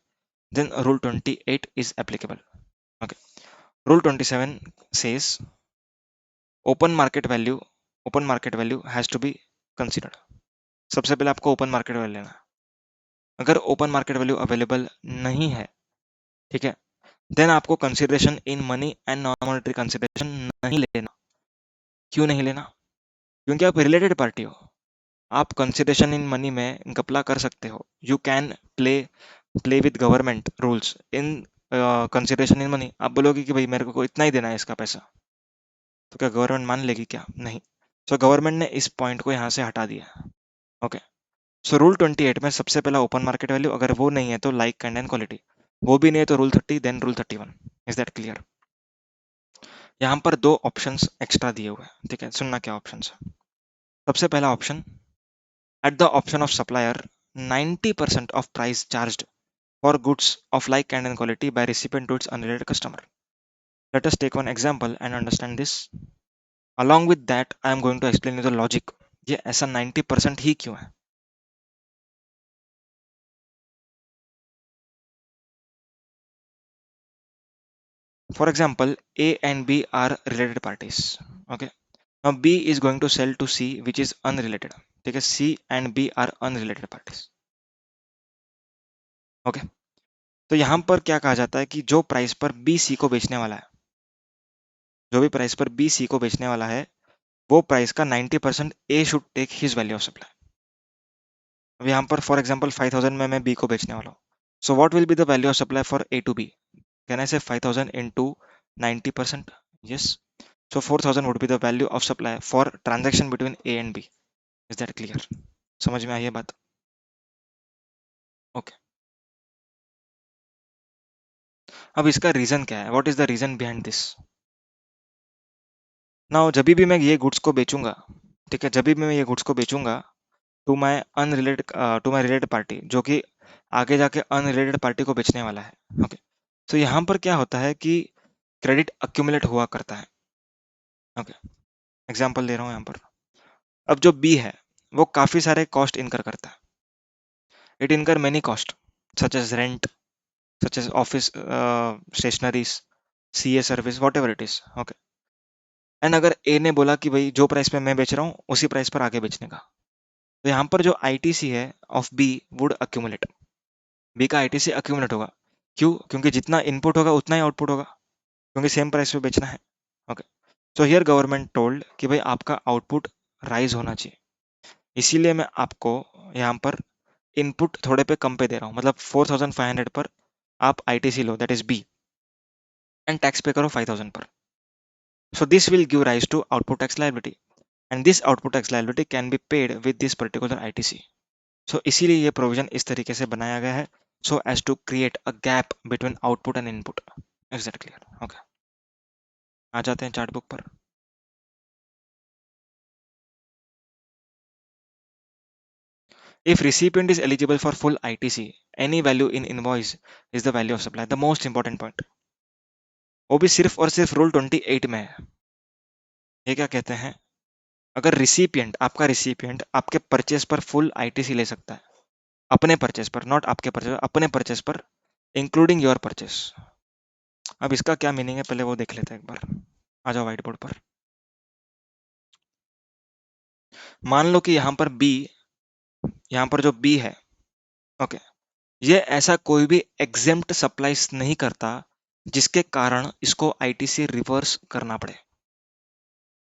then rule 28 is applicable. Okay. Rule 27 says open market value has to be considered. सबसे पहले आपको ओपन मार्केट वैल्यू लेना है। अगर ओपन मार्केट वैल्यू अवेलेबल नहीं है, ठीक है, देन आपको consideration in money and non monetary consideration नहीं लेना। क्यों नहीं लेना? क्योंकि आप रिलेटेड पार्टी हो। आप कंसिडरेशन इन मनी में घपला कर सकते हो, you can play play with government rules in consideration in money. आप बोलोगे कि भाई मेरे को इतना ही देना है इसका पैसा, तो क्या गवर्नमेंट मान लेगी? क्या नहीं। सो गवर्नमेंट ने इस पॉइंट को यहाँ से हटा दिया। ओके, सो रूल 28 में सबसे पहला ओपन मार्केट वैल्यू, अगर वो नहीं है तो लाइक काइंड एंड क्वालिटी, वो भी नहीं है तो rule 30, then rule 31। Is that clear? यहाँ पर दो ऑप्शंस एक्स्ट्रा दिए हुए हैं, ठीक है, सुनना क्या ऑप्शंस है। सबसे पहला option, at the option of supplier 90% of price charged for goods of like kind and quality by recipient to its unrelated customer. Let us take one example and understand this. Along with that, I am going to explain you the logic. ये ऐसा 90% ही क्यों है? For example, A and B are related parties. Okay. Now B is going to sell to C, which is unrelated. ठीक है, C and B are unrelated parties. Okay. तो यहाँ पर क्या कहा जाता है कि जो प्राइस पर B C को बेचने वाला है, जो भी प्राइस पर B C को बेचने वाला है, वो प्राइस का 90% a should take his value of supply. अब यहाँ पर फॉर एग्जांपल 5000 में मैं बी को बेचने वाला हूँ, so what will be the value of supply for A to B? Can I say 5000 into 90%? Yes, so 4000 would be the value of supply for transaction between A and B. Is that clear? समझ में आई है बात? ओके, अब इसका रीजन क्या है, what is the reason behind this? Now जब भी मैं ये गुड्स को बेचूंगा, ठीक है, जब भी मैं ये गुड्स को बेचूंगा टू माई रिलेटेड पार्टी, जो कि आगे जाके अनरिलेटेड पार्टी को बेचने वाला है। ओके, तो यहाँ पर क्या होता है कि क्रेडिट अक्यूमुलेट हुआ करता है। ओके, एग्जांपल दे रहा हूँ यहाँ पर। अब जो बी है वो काफी सारे कॉस्ट इनकर करता है। It incur many cost such as rent, such as office stationeries, CA service, whatever it is. Okay, and अगर ए ने बोला कि भाई जो प्राइस पे मैं बेच रहा हूँ उसी प्राइस पर आगे बेचने का, तो यहाँ पर जो आईटीसी है of B would accumulate, B का आईटीसी अक्यूमुलेट होगा। क्यों? क्योंकि जितना इनपुट होगा उतना ही आउटपुट होगा, क्योंकि सेम प्राइस पे बेचना है। Okay, so here government told कि भाई आपका आउटपुट राइज होना चाहिए, इसीलिए मैं आपको यहाँ पर इनपुट थोड़े पे कम पे दे रहा हूँ, मतलब 4500 पर आप ITC low, that is B, and tax पे करो 5,000 पर. So this will give rise to output tax liability, and this output tax liability can be paid with this particular ITC. So इसीलिए ये प्रोविजन इस तरीके से बनाया गया है, so as to create a gap between output and input. Is that clear? Okay. आ जाते हैं चार्ट बुक पर. If recipient is eligible for full ITC, any value in invoice is the value of supply. The most important point. वो भी सिर्फ और सिर्फ रूल 28 में है. ये क्या कहते हैं? अगर रिसिपिएंट, आपका रिसिपिएंट आपके परचेस पर फुल ITC ले सकता है, अपने परचेस पर, नॉट आपके परचेस, अपने परचेस पर, इंक्लूडिंग योर परचेस. अब इसका क्या मीनिंग है पहले वो देख लेते हैं एक बार. आ जाओ व्हाइट बोर्ड पर. मान लो कि यहाँ पर B, यहाँ पर जो B है, ओके, ये ऐसा कोई भी एग्जेम्प्ट सप्लाईज नहीं करता जिसके कारण इसको ITC रिवर्स करना पड़े.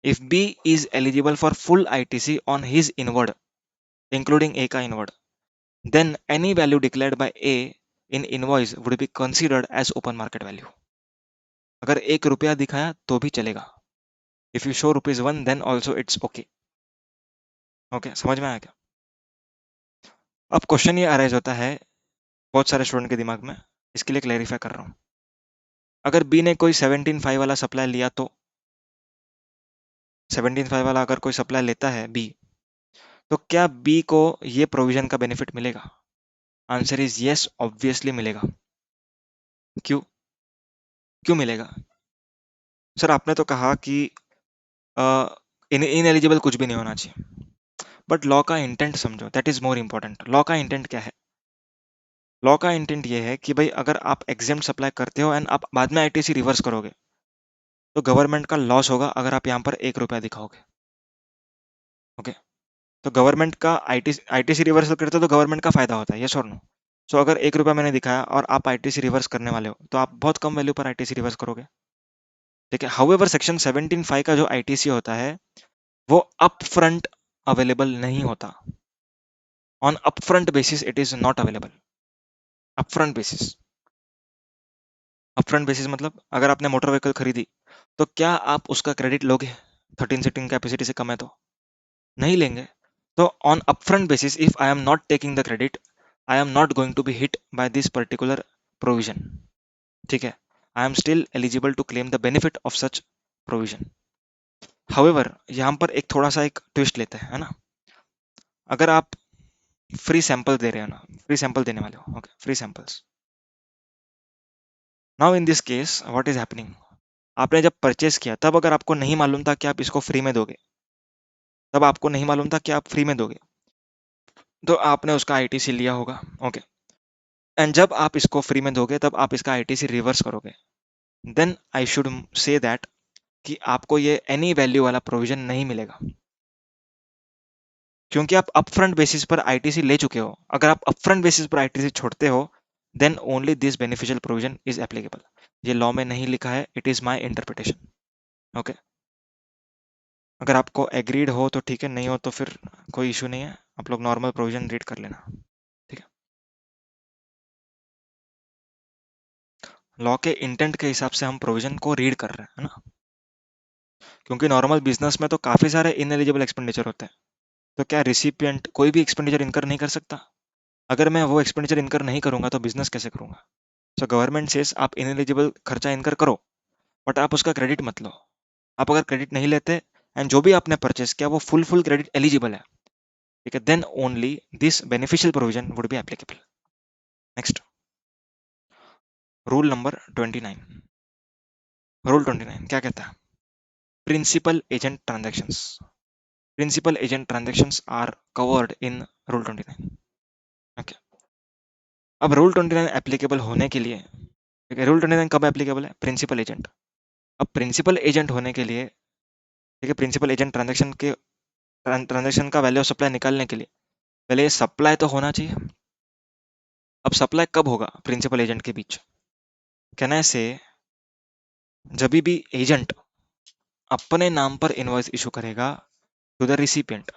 If B is eligible for full ITC on his inward, including A का inward, then any value declared by A in invoice would be considered as open market value. अगर 1 रुपया दिखाया तो भी चलेगा. If you show ₹1, then also it's okay. Okay, समझ में आया क्या? अब क्वेश्चन ये अराइज होता है बहुत सारे स्टूडेंट के दिमाग में, इसके लिए क्लैरिफाई कर रहा हूँ. अगर B ने कोई 17.5 वाला सप्लाई लिया तो 17.5 वाला अगर कोई सप्लाई लेता है B, तो क्या B को ये प्रोविजन का बेनिफिट मिलेगा? आंसर इज यस, ऑब्वियसली मिलेगा. क्यों? क्यों मिलेगा? सर आपने तो कहा कि इनएलिजिबल कुछ भी नहीं होना चाहिए, बट लॉ का इंटेंट समझो, that is more important. Law का इंटेंट क्या है? लॉ का इंटेंट ये है कि भाई अगर आप एग्जेम्प्ट सप्लाई करते हो एंड आप बाद में ITC रिवर्स करोगे तो गवर्नमेंट का लॉस होगा अगर आप यहाँ पर 1 रुपया दिखाओगे. ओके, तो गवर्नमेंट का ITC रिवर्सल करते हो तो गवर्नमेंट का फायदा होता है, यस और नो? सो अगर 1 रुपया मैंने दिखाया और आप ITC रिवर्स करने वाले हो तो आप बहुत कम वैल्यू पर ITC रिवर्स करोगे. ठीक है. हाउएवर सेक्शन 17(5) का जो ITC होता है वो अप फ्रंट अवेलेबल नहीं होता. On upfront basis it is not available. Upfront basis, upfront basis मतलब अगर आपने मोटर व्हीकल खरीदी तो क्या आप उसका क्रेडिट लोगे? 13 सीटिंग कैपेसिटी से कम है तो नहीं लेंगे. तो on upfront basis if I am not taking the credit, I am not going to be hit by this particular provision. ठीक है, I am still eligible to claim the benefit of such provision. However यहाँ पर एक थोड़ा सा एक ट्विस्ट लेते हैं, है ना. अगर आप फ्री सैंपल दे रहे हो ना, फ्री सैंपल देने वाले हो, okay, free samples. Now in this case what is happening, आपने जब परचेस किया तब अगर आपको नहीं मालूम था कि आप इसको फ्री में दोगे, तब आपको नहीं मालूम था कि आप फ्री में दोगे, तो आपने उसका ITC लिया होगा. ओके, एंड जब आप इसको फ्री में दोगे तब आप इसका ITC रिवर्स करोगे, then I should say that कि आपको ये एनी वैल्यू वाला प्रोविजन नहीं मिलेगा, क्योंकि आप अपफ्रंट बेसिस पर ITC ले चुके हो. अगर आप अपफ्रंट बेसिस पर ITC छोड़ते हो then only this beneficial provision is applicable. ये लॉ में नहीं लिखा है, it is my interpretation. Okay, अगर आपको एग्रीड हो तो ठीक है, नहीं हो तो फिर कोई इशू नहीं है, आप लोग नॉर्मल प्रोविजन रीड कर लेना. ठीक है, लॉ के इंटेंट के हिसाब से हम प्रोविजन को रीड कर रहे हैं, है ना. क्योंकि नॉर्मल बिजनेस में तो काफी सारे इनएलिजिबल एक्सपेंडिचर होते हैं, तो क्या रिसिपिएंट कोई भी एक्सपेंडिचर इनकर नहीं कर सकता? अगर मैं वो एक्सपेंडिचर इनकर नहीं करूंगा तो बिजनेस कैसे करूंगा? सो गवर्नमेंट सेज आप इनएलिजिबल खर्चा इनकर करो बट आप उसका क्रेडिट मत लो. आप अगर क्रेडिट नहीं लेते एंड जो भी आपने परचेस किया वो फुल क्रेडिट एलिजिबल है, ठीक है, then only this beneficial provision would be applicable. Next, rule number 29. Rule 29 क्या कहता है? Principal agent transactions. Principal agent transactions are covered in rule 29. Okay, अब रूल 29 एप्लीकेबल होने के लिए, ठीक है, रूल 29 कब एप्लीकेबल है? Principal agent. अब प्रिंसिपल एजेंट होने के लिए, ठीक है, प्रिंसिपल एजेंट ट्रांजैक्शन का वैल्यू ऑफ सप्लाई निकालने के लिए पहले ये सप्लाई तो होना चाहिए. अब सप्लाई कब होगा प्रिंसिपल एजेंट के बीच? कैन आई से जब भी एजेंट अपने नाम पर इनवॉइस इशू करेगा to the recipient,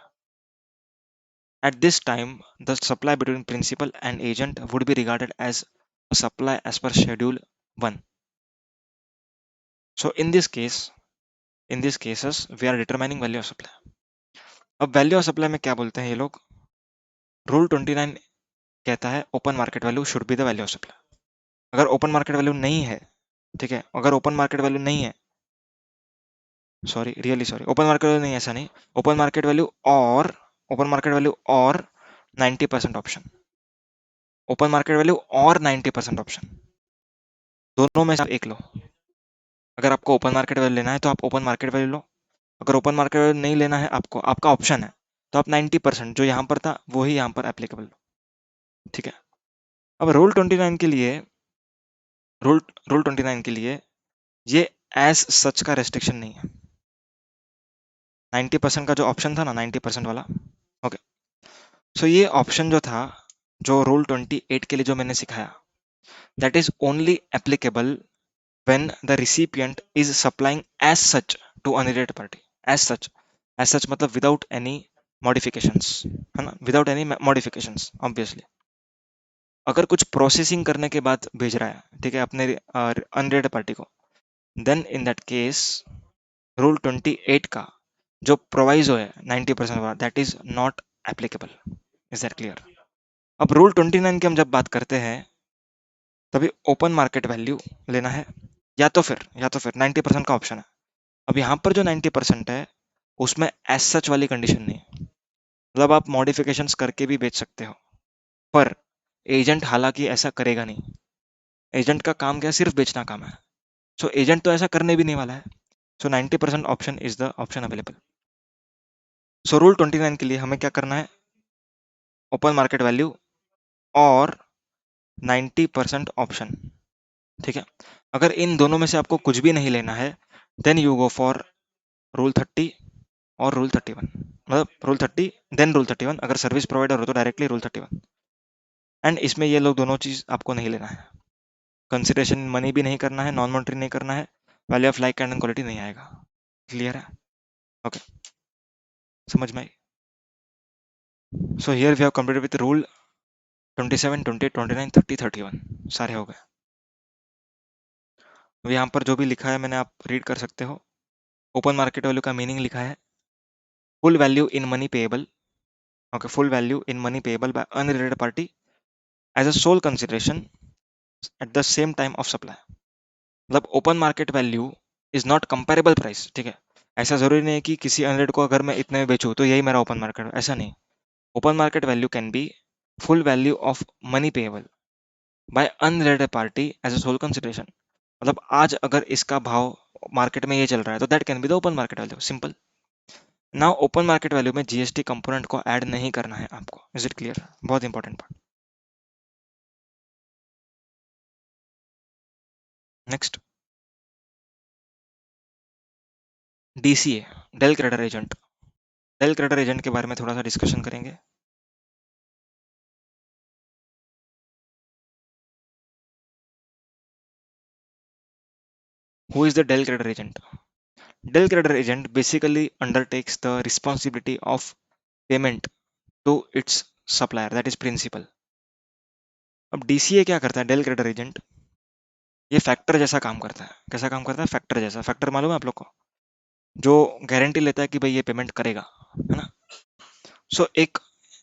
at this time the supply between principal and agent would be regarded as supply as per schedule 1. So in these cases we are determining value of supply. अब वैल्यू ऑफ सप्लाई में क्या बोलते हैं ये लोग, रूल 29 कहता है open market value should be the value of supply. अगर ओपन मार्केट वैल्यू नहीं है, ठीक है, अगर ओपन मार्केट वैल्यू नहीं है, sorry really sorry, open market value नहीं है, ऐसा नहीं, ओपन मार्केट वैल्यू और ओपन मार्केट वैल्यू और 90% ऑप्शन, ओपन मार्केट वैल्यू और 90% ऑप्शन, दोनों में से आप एक लो. अगर आपको ओपन मार्केट वैल्यू लेना है तो आप ओपन मार्केट वैल्यू लो, अगर ओपन मार्केट वैल्यू नहीं लेना है आपको, आपका ऑप्शन है, तो आप 90% जो यहाँ पर था वही यहाँ पर एप्लीकेबल लो. ठीक है. अब रूल 29 के लिए, रूल रूल 29 के लिए ये एज सच का रेस्ट्रिक्शन नहीं है. 90% का जो ऑप्शन था ना, 90% वाला, ओके, सो ये ऑप्शन जो था, जो रूल 28 के लिए जो मैंने सिखाया, that is only applicable when the recipient is supplying as such to unrelated party. As such मतलब without any modifications, है ना, without any modifications obviously. अगर कुछ प्रोसेसिंग करने के बाद भेज रहा है, ठीक है, अपने अनरिलेटेड पार्टी को, then in that case rule 28 का जो प्रोवाइजो है 90% वाला, that is not applicable. Is that clear? अब रूल 29 की हम जब बात करते हैं तभी ओपन मार्केट वैल्यू लेना है, या तो फिर 90% का ऑप्शन है. अब यहाँ पर जो 90% है उसमें एज सच वाली कंडीशन नहीं है, मतलब आप मॉडिफिकेशंस करके भी बेच सकते हो, पर एजेंट हालांकि ऐसा करेगा नहीं. एजेंट का काम क्या, सिर्फ बेचना काम है. सो एजेंट तो ऐसा करने भी नहीं वाला है. सो 90% option is the option available. So rule 29 के लिए हमें क्या करना है, ओपन मार्केट वैल्यू और 90% ऑप्शन. ठीक है. अगर इन दोनों में से आपको कुछ भी नहीं लेना है, then you go for rule 30 और रूल 31, मतलब रूल 30 देन रूल 31. अगर सर्विस प्रोवाइडर हो तो डायरेक्टली रूल 31. एंड इसमें ये लोग दोनों चीज आपको नहीं लेना है, कंसिडरेशन मनी भी नहीं करना है, नॉन मॉनिटरी नहीं करना है, value of like and quality नहीं आएगा. क्लियर है? ओके, समझ में आई? So here we have completed with rule 27, 28, 29, 30, 31 सारे हो गए. अब यहाँ पर जो भी लिखा है मैंने, आप रीड कर सकते हो. ओपन मार्केट वैल्यू का मीनिंग लिखा है full value in money payable, okay, full value in money payable by unrelated party as a sole consideration at the same time of supply. मतलब open market value is not comparable price. ठीक है, ऐसा जरूरी नहीं है कि किसी अनरेट को अगर मैं इतने में बेचूं तो यही मेरा ओपन मार्केट, ऐसा नहीं. Open market value can be full value of money payable by unrelated party as a sole consideration. मतलब आज अगर इसका भाव मार्केट में ये चल रहा है तो that can be the open market value. Simple. Now open market value में जीएसटी कंपोनेंट को ऐड नहीं करना है आपको. Is it clear? बहुत important part. Next, DCA, del credere agent. Del credere agent के बारे में थोड़ा सा डिस्कशन करेंगे. Who is the Dell creditor agent? Dell creditor agent basically undertakes the responsibility of payment to its supplier, that is principal. अब डीसीए क्या करता है, डेल क्रेडिटर एजेंट, ये फैक्टर जैसा काम करता है. कैसा काम करता है? फैक्टर जैसा. फैक्टर मालूम है आप लोग को, जो गारंटी लेता है कि भाई ये पेमेंट करेगा, है ना. सो एक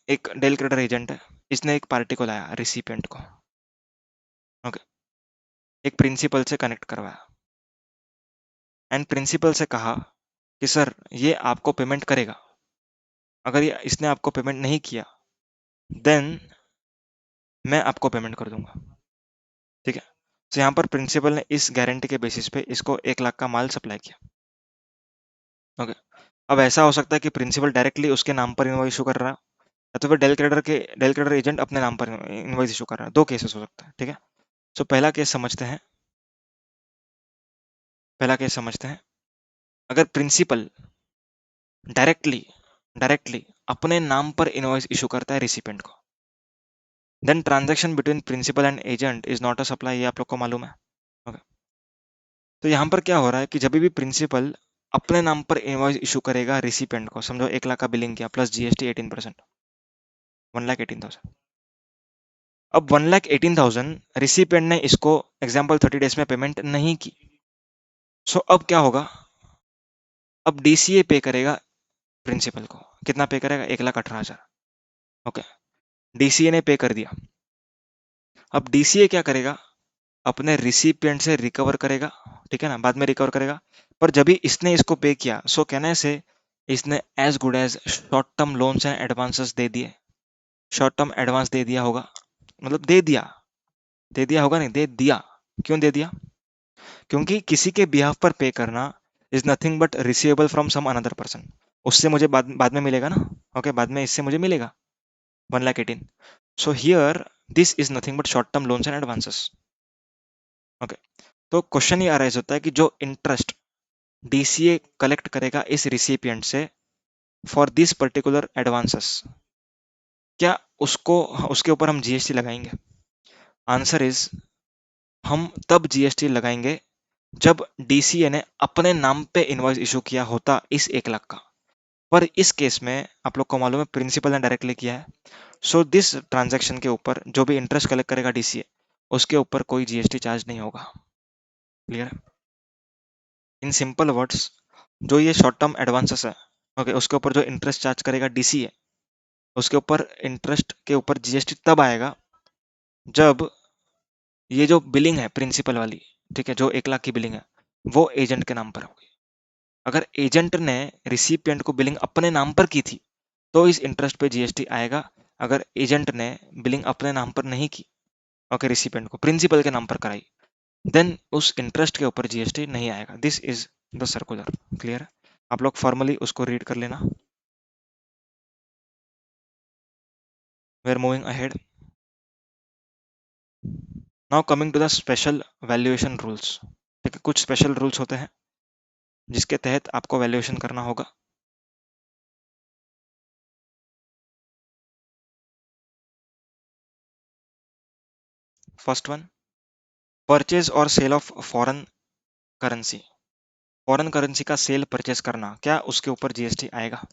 एक डेल क्रेडिटर एजेंट है, इसने एक पार्टी को लाया, रिसिपिएंट को, ओके, एक प्रिंसिपल से कनेक्ट करवाया एंड प्रिंसिपल से कहा कि सर ये आपको पेमेंट करेगा. अगर ये इसने आपको पेमेंट नहीं किया देन मैं आपको पेमेंट कर दूंगा. ठीक है. तो यहाँ पर प्रिंसिपल ने इस गारंटी के बेसिस पे इसको 1 लाख का माल सप्लाई किया. ओके. अब ऐसा हो सकता है कि प्रिंसिपल डायरेक्टली उसके नाम पर इनवॉइस इशू कर रहा है, या तो फिर डेल क्रेडिटर एजेंट अपने नाम पर इनवॉइस इशू कर रहा है. दो केसेस हो सकता है. ठीक है. सो पहला केस समझते हैं. अगर प्रिंसिपल डायरेक्टली डायरेक्टली अपने नाम पर इनवॉइस इशू करता है रिसिपेंट को, then transaction between principal and agent is not a supply. ये आप लोग को मालूम है. ओके. तो यहाँ पर क्या हो रहा है कि जब भी प्रिंसिपल अपने नाम पर इनवॉइस इशू करेगा रिसिपेंट को, समझो 1 लाख का बिलिंग किया प्लस जीएसटी 18%, 1,18,000. अब 1,18,000 रिसिपिएंट ने इसको एग्जाम्पल 30 डेज में पेमेंट नहीं की। सो अब क्या होगा, अब डीसीए पे करेगा प्रिंसिपल को। कितना पे करेगा, 1,18,000। ओके, डीसीए ने पे कर दिया। अब डीसीए क्या करेगा, अपने रिसिपिएंट से रिकवर करेगा, ठीक है ना, बाद में रिकवर करेगा। पर जब भी इसने इसको पे किया, सो कहने से इसने as good as short term loans and advances दे दिए। शॉर्ट टर्म एडवांस दे दिया होगा, मतलब दे दिया होगा नहीं, दे दिया। क्यों दे दिया, क्योंकि किसी के बिहाफ पर पे करना is nothing but receivable from some another person. उससे मुझे बाद में मिलेगा ना। ओके, बाद में इससे मुझे मिलेगा 1,18,000। So here this is nothing but short term loans and advances. Okay, तो क्वेश्चन ये अराइज होता है कि जो इंटरेस्ट डीसीए कलेक्ट करेगा इस रिसिपिएंट से फॉर दिस पर्टिकुलर एडवांसेस, क्या उसको उसके ऊपर हम जीएसटी लगाएंगे? आंसर इज, हम तब जीएसटी लगाएंगे जब डीसीए ने अपने नाम पे इनवॉइस इशू किया होता इस 1 लाख का। पर इस केस में आप लोग को मालूम है प्रिंसिपल ने डायरेक्टली किया है। सो दिस ट्रांजैक्शन के ऊपर जो भी इंटरेस्ट कलेक्ट करेगा डीसीए, उसके ऊपर कोई जीएसटी चार्ज नहीं होगा। क्लियर? इन सिंपल वर्ड्स, जो ये शॉर्ट टर्म एडवांसेस है, ओके, उसके ऊपर जो इंटरेस्ट चार्ज करेगा डीसीए, उसके ऊपर इंटरेस्ट के ऊपर जीएसटी तब आएगा जब ये जो बिलिंग है प्रिंसिपल वाली, ठीक है, जो 1 लाख की बिलिंग है, वो एजेंट के नाम पर होगी। अगर एजेंट ने रिसिपिएंट को बिलिंग अपने नाम पर की थी तो इस इंटरेस्ट पे जीएसटी आएगा। अगर एजेंट ने बिलिंग अपने नाम पर नहीं की, ओके, रिसिपिएंट को प्रिंसिपल के नाम पर कराई, देन उस इंटरेस्ट के ऊपर जीएसटी नहीं आएगा। This is the circular. Clear? आप लोग फॉर्मली उसको रीड कर लेना। We are moving ahead. Now coming to the special valuation rules. ठीक है, कुछ स्पेशल रूल्स होते हैं जिसके तहत आपको वैल्यूएशन करना होगा। फर्स्ट वन, परचेज और sale of foreign currency. Foreign currency का सेल परचेज करना, क्या उसके ऊपर जीएसटी आएगा?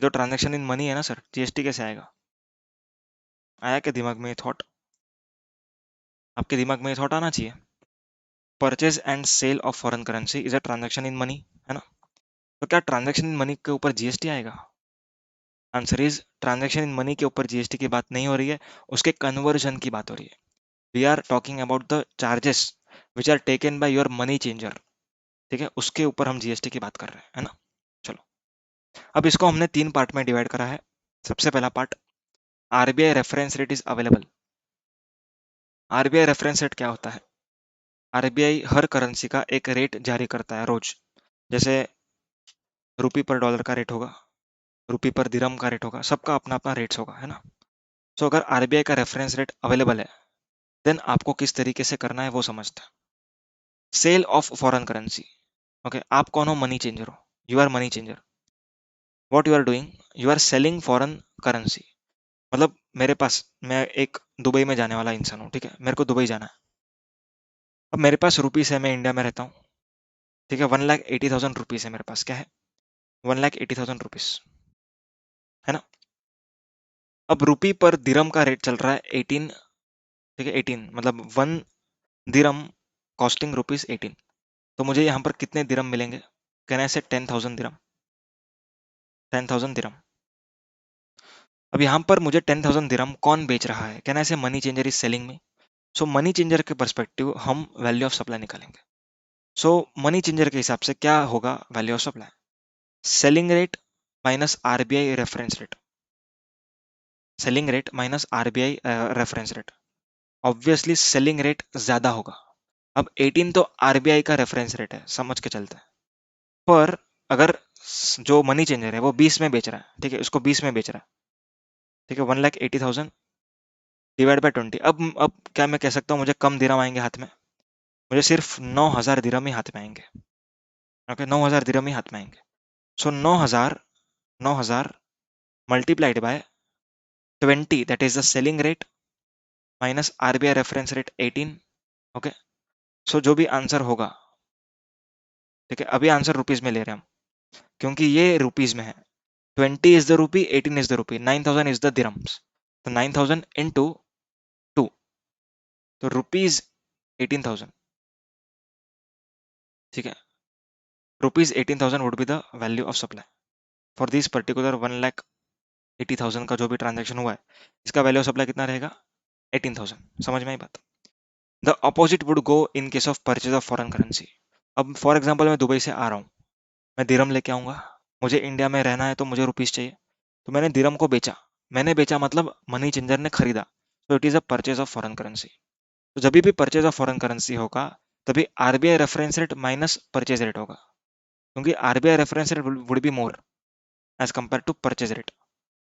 जो ट्रांजैक्शन इन मनी है ना सर, जीएसटी कैसे आएगा? आया क्या दिमाग में ये थॉट? आपके दिमाग में ये थॉट आना चाहिए। Purchase and sale of foreign currency is a transaction in money, है ना? तो क्या ट्रांजैक्शन इन मनी के ऊपर जीएसटी आएगा? Answer is, transaction in money के ऊपर जीएसटी की बात नहीं हो रही है, उसके कन्वर्जन की बात हो रही है। We are talking about the charges which are taken by your money changer. ठीक है, उसके ऊपर हम जीएसटी की बात कर रहे हैं, है ना? चलो, अब इसको हमने 3 पार्ट में डिवाइड करा है। सबसे पहला part, RBI reference rate is available. RBI reference rate क्या होता है? आरबीआई हर करेंसी का एक रेट जारी करता है रोज। जैसे रुपी पर डॉलर का रेट होगा, रुपी पर दिरहम का रेट होगा, सबका अपना अपना रेट्स होगा, है ना? सो अगर आरबीआई का रेफरेंस रेट अवेलेबल है, देन आपको किस तरीके से करना है वो समझते हैं। Sale of foreign currency. Okay, आप कौन हो? मनी चेंजर हो। You are money changer. What you are doing, you are selling foreign currency. मतलब मेरे पास, मैं एक दुबई में जाने वाला इंसान हूँ, ठीक है, मेरे को दुबई जाना है। अब मेरे पास रुपीस है, मैं इंडिया में रहता हूँ, ठीक है, 1,80,000 रुपीज है मेरे पास। क्या है? 1,80,000 रुपीज, है ना? अब रुपी पर दिरहम का रेट चल रहा है 18, ठीक है, 18, मतलब 1 दिरहम कॉस्टिंग रुपीज 18। तो मुझे यहाँ पर कितने दिरहम मिलेंगे? कहना से 10,000 दिरहम। 10,000 दिरहम। अब यहाँ पर मुझे 10,000 दिरहम कौन बेच रहा है? कहना से मनी चेंजर इज सेलिंग में। सो मनी चेंजर के परस्पेक्टिव हम वैल्यू ऑफ सप्लाई निकालेंगे। सो मनी चेंजर के हिसाब से क्या होगा value of supply? Selling rate minus RBI reference rate. Selling rate minus RBI reference rate. Obviously selling rate ज्यादा होगा। अब 18 तो आरबीआई का रेफरेंस रेट है, समझ के चलते हैं। पर अगर जो मनी चेंजर है वो 20 में बेच रहा है, ठीक है, उसको 20 में बेच रहा है, ठीक है, 1,80,000 डिवाइड बाई 20। अब क्या मैं कह सकता हूँ मुझे कम दिरहम आएंगे हाथ में? मुझे सिर्फ 9,000 दिरहम ही हाथ में आएंगे। ओके, 9,000 दिरहम ही हाथ में आएंगे। So 9,000 multiplied by 20, that is the selling rate minus RBI reference rate 18। Okay, so जो भी आंसर होगा, ठीक है, अभी आंसर रुपीज में ले रहे हैं हम क्योंकि ये रुपीज में है। 20 is the rupee, 18 is the rupee, 9,000 is the dirhams. तो 9,000 इंटू तो रुपीज 18,000, ठीक है, rupees 18,000 would be the value of supply for this particular 1,80,000 का जो भी ट्रांजेक्शन हुआ है, इसका वैल्यू ऑफ सप्लाई कितना रहेगा? 18,000। समझ में आई बात? The opposite would go in case of purchase of foreign currency. अब फॉर एग्जाम्पल मैं दुबई से आ रहा हूँ, मैं दिरहम लेके आऊंगा, मुझे इंडिया में रहना है तो मुझे रुपीस चाहिए, तो मैंने दिरहम को बेचा, मैंने बेचा मतलब मनी चेंजर ने खरीदा, तो it is a purchase of foreign currency. तो जब भी परचेज ऑफ फॉरेन करेंसी होगा, तभी RBI reference rate minus purchase rate होगा, क्योंकि RBI reference rate would be more as compare to purchase rate,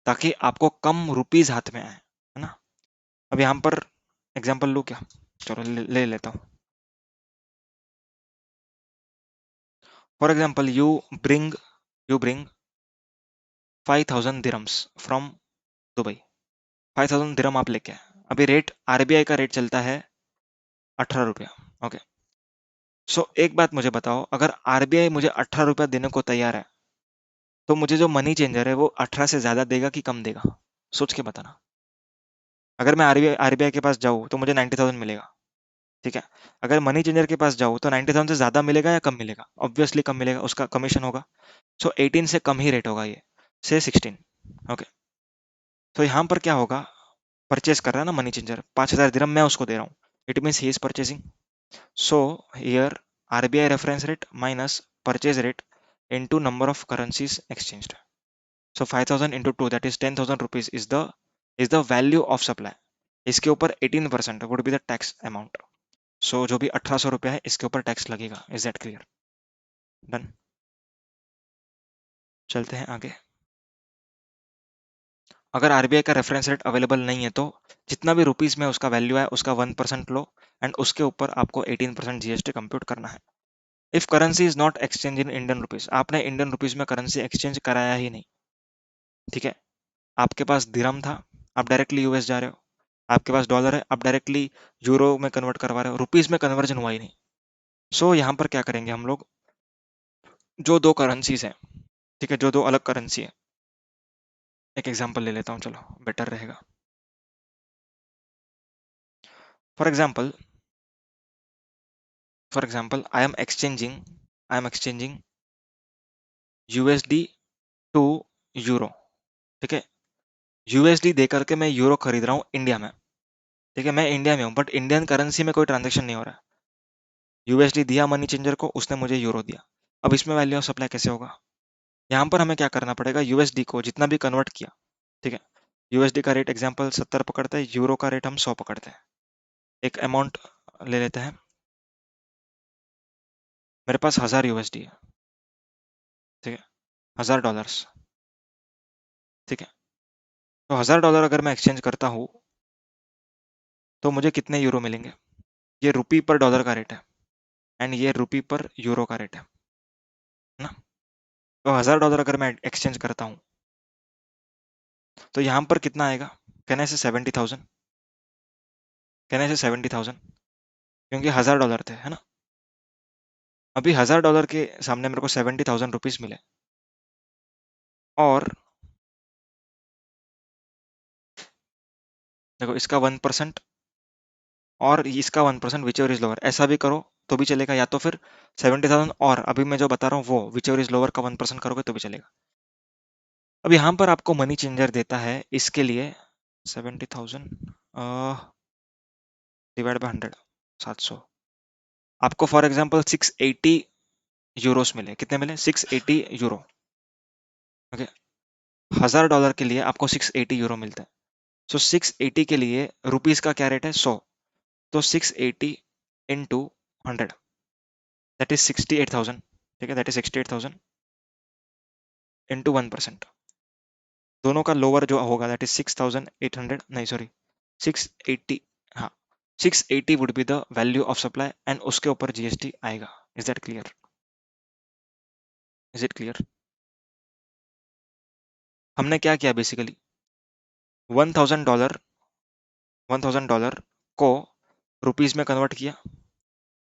ताकि आपको कम रुपीज हाथ में आए, है ना। अब यहाँ पर एग्जाम्पल लूँ क्या? चलो ले लेता हूँ। For example you bring 5,000 dirhams from Dubai. 5,000 दिरम आप लेके आए, अभी रेट आरबीआई का रेट चलता है 18 रुपया। ओके, सो एक बात मुझे बताओ, अगर आरबीआई मुझे 18 रुपया देने को तैयार है, तो मुझे जो मनी चेंजर है वो 18 से ज्यादा देगा कि कम देगा? सोच के बताना। अगर मैं आरबीआई आरबीआई के पास जाऊँ तो मुझे 90,000 मिलेगा, ठीक है। अगर मनी चेंजर के पास जाऊँ तो 90,000 से ज्यादा मिलेगा या कम मिलेगा? ऑब्वियसली कम मिलेगा, उसका कमीशन होगा। सो 18 से कम ही रेट होगा ये, से 16। ओके, तो यहाँ पर क्या होगा, परचेज कर रहा है ना मनी चेंजर, 5,000 दिरहम मैं उसको दे रहा हूँ, it means he is purchasing. So here RBI reference rate minus purchase rate into number of currencies exchanged. So 5,000 into 2 that is 10,000 rupees is the value of supply. इसके ऊपर 18% would be the tax amount. So जो भी 1,800 रुपया है इसके ऊपर टैक्स लगेगा। Is that clear? Done. चलते हैं आगे। अगर आरबीआई का रेफरेंस रेट अवेलेबल नहीं है तो जितना भी रुपीज में उसका वैल्यू है उसका 1% लो एंड उसके ऊपर आपको 18% जीएसटी कंप्यूट करना है। If currency is not exchange in Indian rupees, आपने इंडियन रुपीज में करेंसी एक्सचेंज कराया ही नहीं, ठीक है, आपके पास दिरहम था, आप डायरेक्टली यूएस जा रहे हो, आपके पास डॉलर है, आप डायरेक्टली यूरो में कन्वर्ट करवा रहे हो, रुपीज में कन्वर्जन हुआ ही नहीं। सो यहाँ पर क्या करेंगे हम लोग, जो दो करेंसीज हैं, ठीक है, जो दो अलग करेंसी है, एक एग्जांपल ले लेता हूँ, चलो बेटर रहेगा। For example I am exchanging USD to euro, ठीक है। यूएसडी दे करके मैं यूरो खरीद रहा हूँ इंडिया में, ठीक है, मैं इंडिया में हूँ बट इंडियन करेंसी में कोई ट्रांजेक्शन नहीं हो रहा है। यूएसडी दिया मनी चेंजर को, उसने मुझे यूरो दिया। अब इसमें वैल्यू ऑफ सप्लाई कैसे होगा? यहाँ पर हमें क्या करना पड़ेगा, यूएसडी को जितना भी कन्वर्ट किया, ठीक है, यूएसडी का रेट एग्जांपल 70 पकड़ते हैं, यूरो का रेट हम 100 पकड़ते हैं। एक अमाउंट ले लेते हैं, मेरे पास 1,000 यूएसडी है, ठीक है, $1,000, ठीक है। तो $1,000 अगर मैं एक्सचेंज करता हूँ तो मुझे कितने यूरो मिलेंगे? ये रुपी पर डॉलर का रेट है एंड ये रुपी पर यूरो का रेट है ना। तो $1,000 अगर मैं एक्सचेंज करता हूँ तो यहाँ पर कितना आएगा? कहने से 70,000, कहने से 70,000, क्योंकि $1,000 थे, है ना। अभी $1,000 के सामने मेरे को 70,000 रुपीज मिले, और देखो इसका 1% और इसका 1% विच एवर इज लोअर, ऐसा भी करो तो भी चलेगा, या तो फिर 70,000 और अभी मैं जो बता रहा हूँ वो विच एवर इज लोअर का 1% करोगे तो भी चलेगा। अब यहाँ पर आपको मनी चेंजर देता है इसके लिए 70,000 डिवाइड बाय 100, 700, आपको फॉर एग्जांपल 680 यूरोस मिले। कितने मिले? 680 यूरो। ओके, $1,000 के लिए आपको 680 यूरो मिलता है। सो 680 के लिए रुपीज का क्या रेट है? 100। तो 680 इंटू 100 दैट इज 68,000, ठीक है, दैट इज 68,000 इंटू 1%, दोनों का लोअर जो होगा दैट इज 6,800, नहीं सॉरी 680, हाँ 680 would be the value of supply and उसके ऊपर जीएसटी आएगा। Is that clear? Is it clear? हमने क्या किया बेसिकली, $1,000 को रुपीज में कन्वर्ट किया,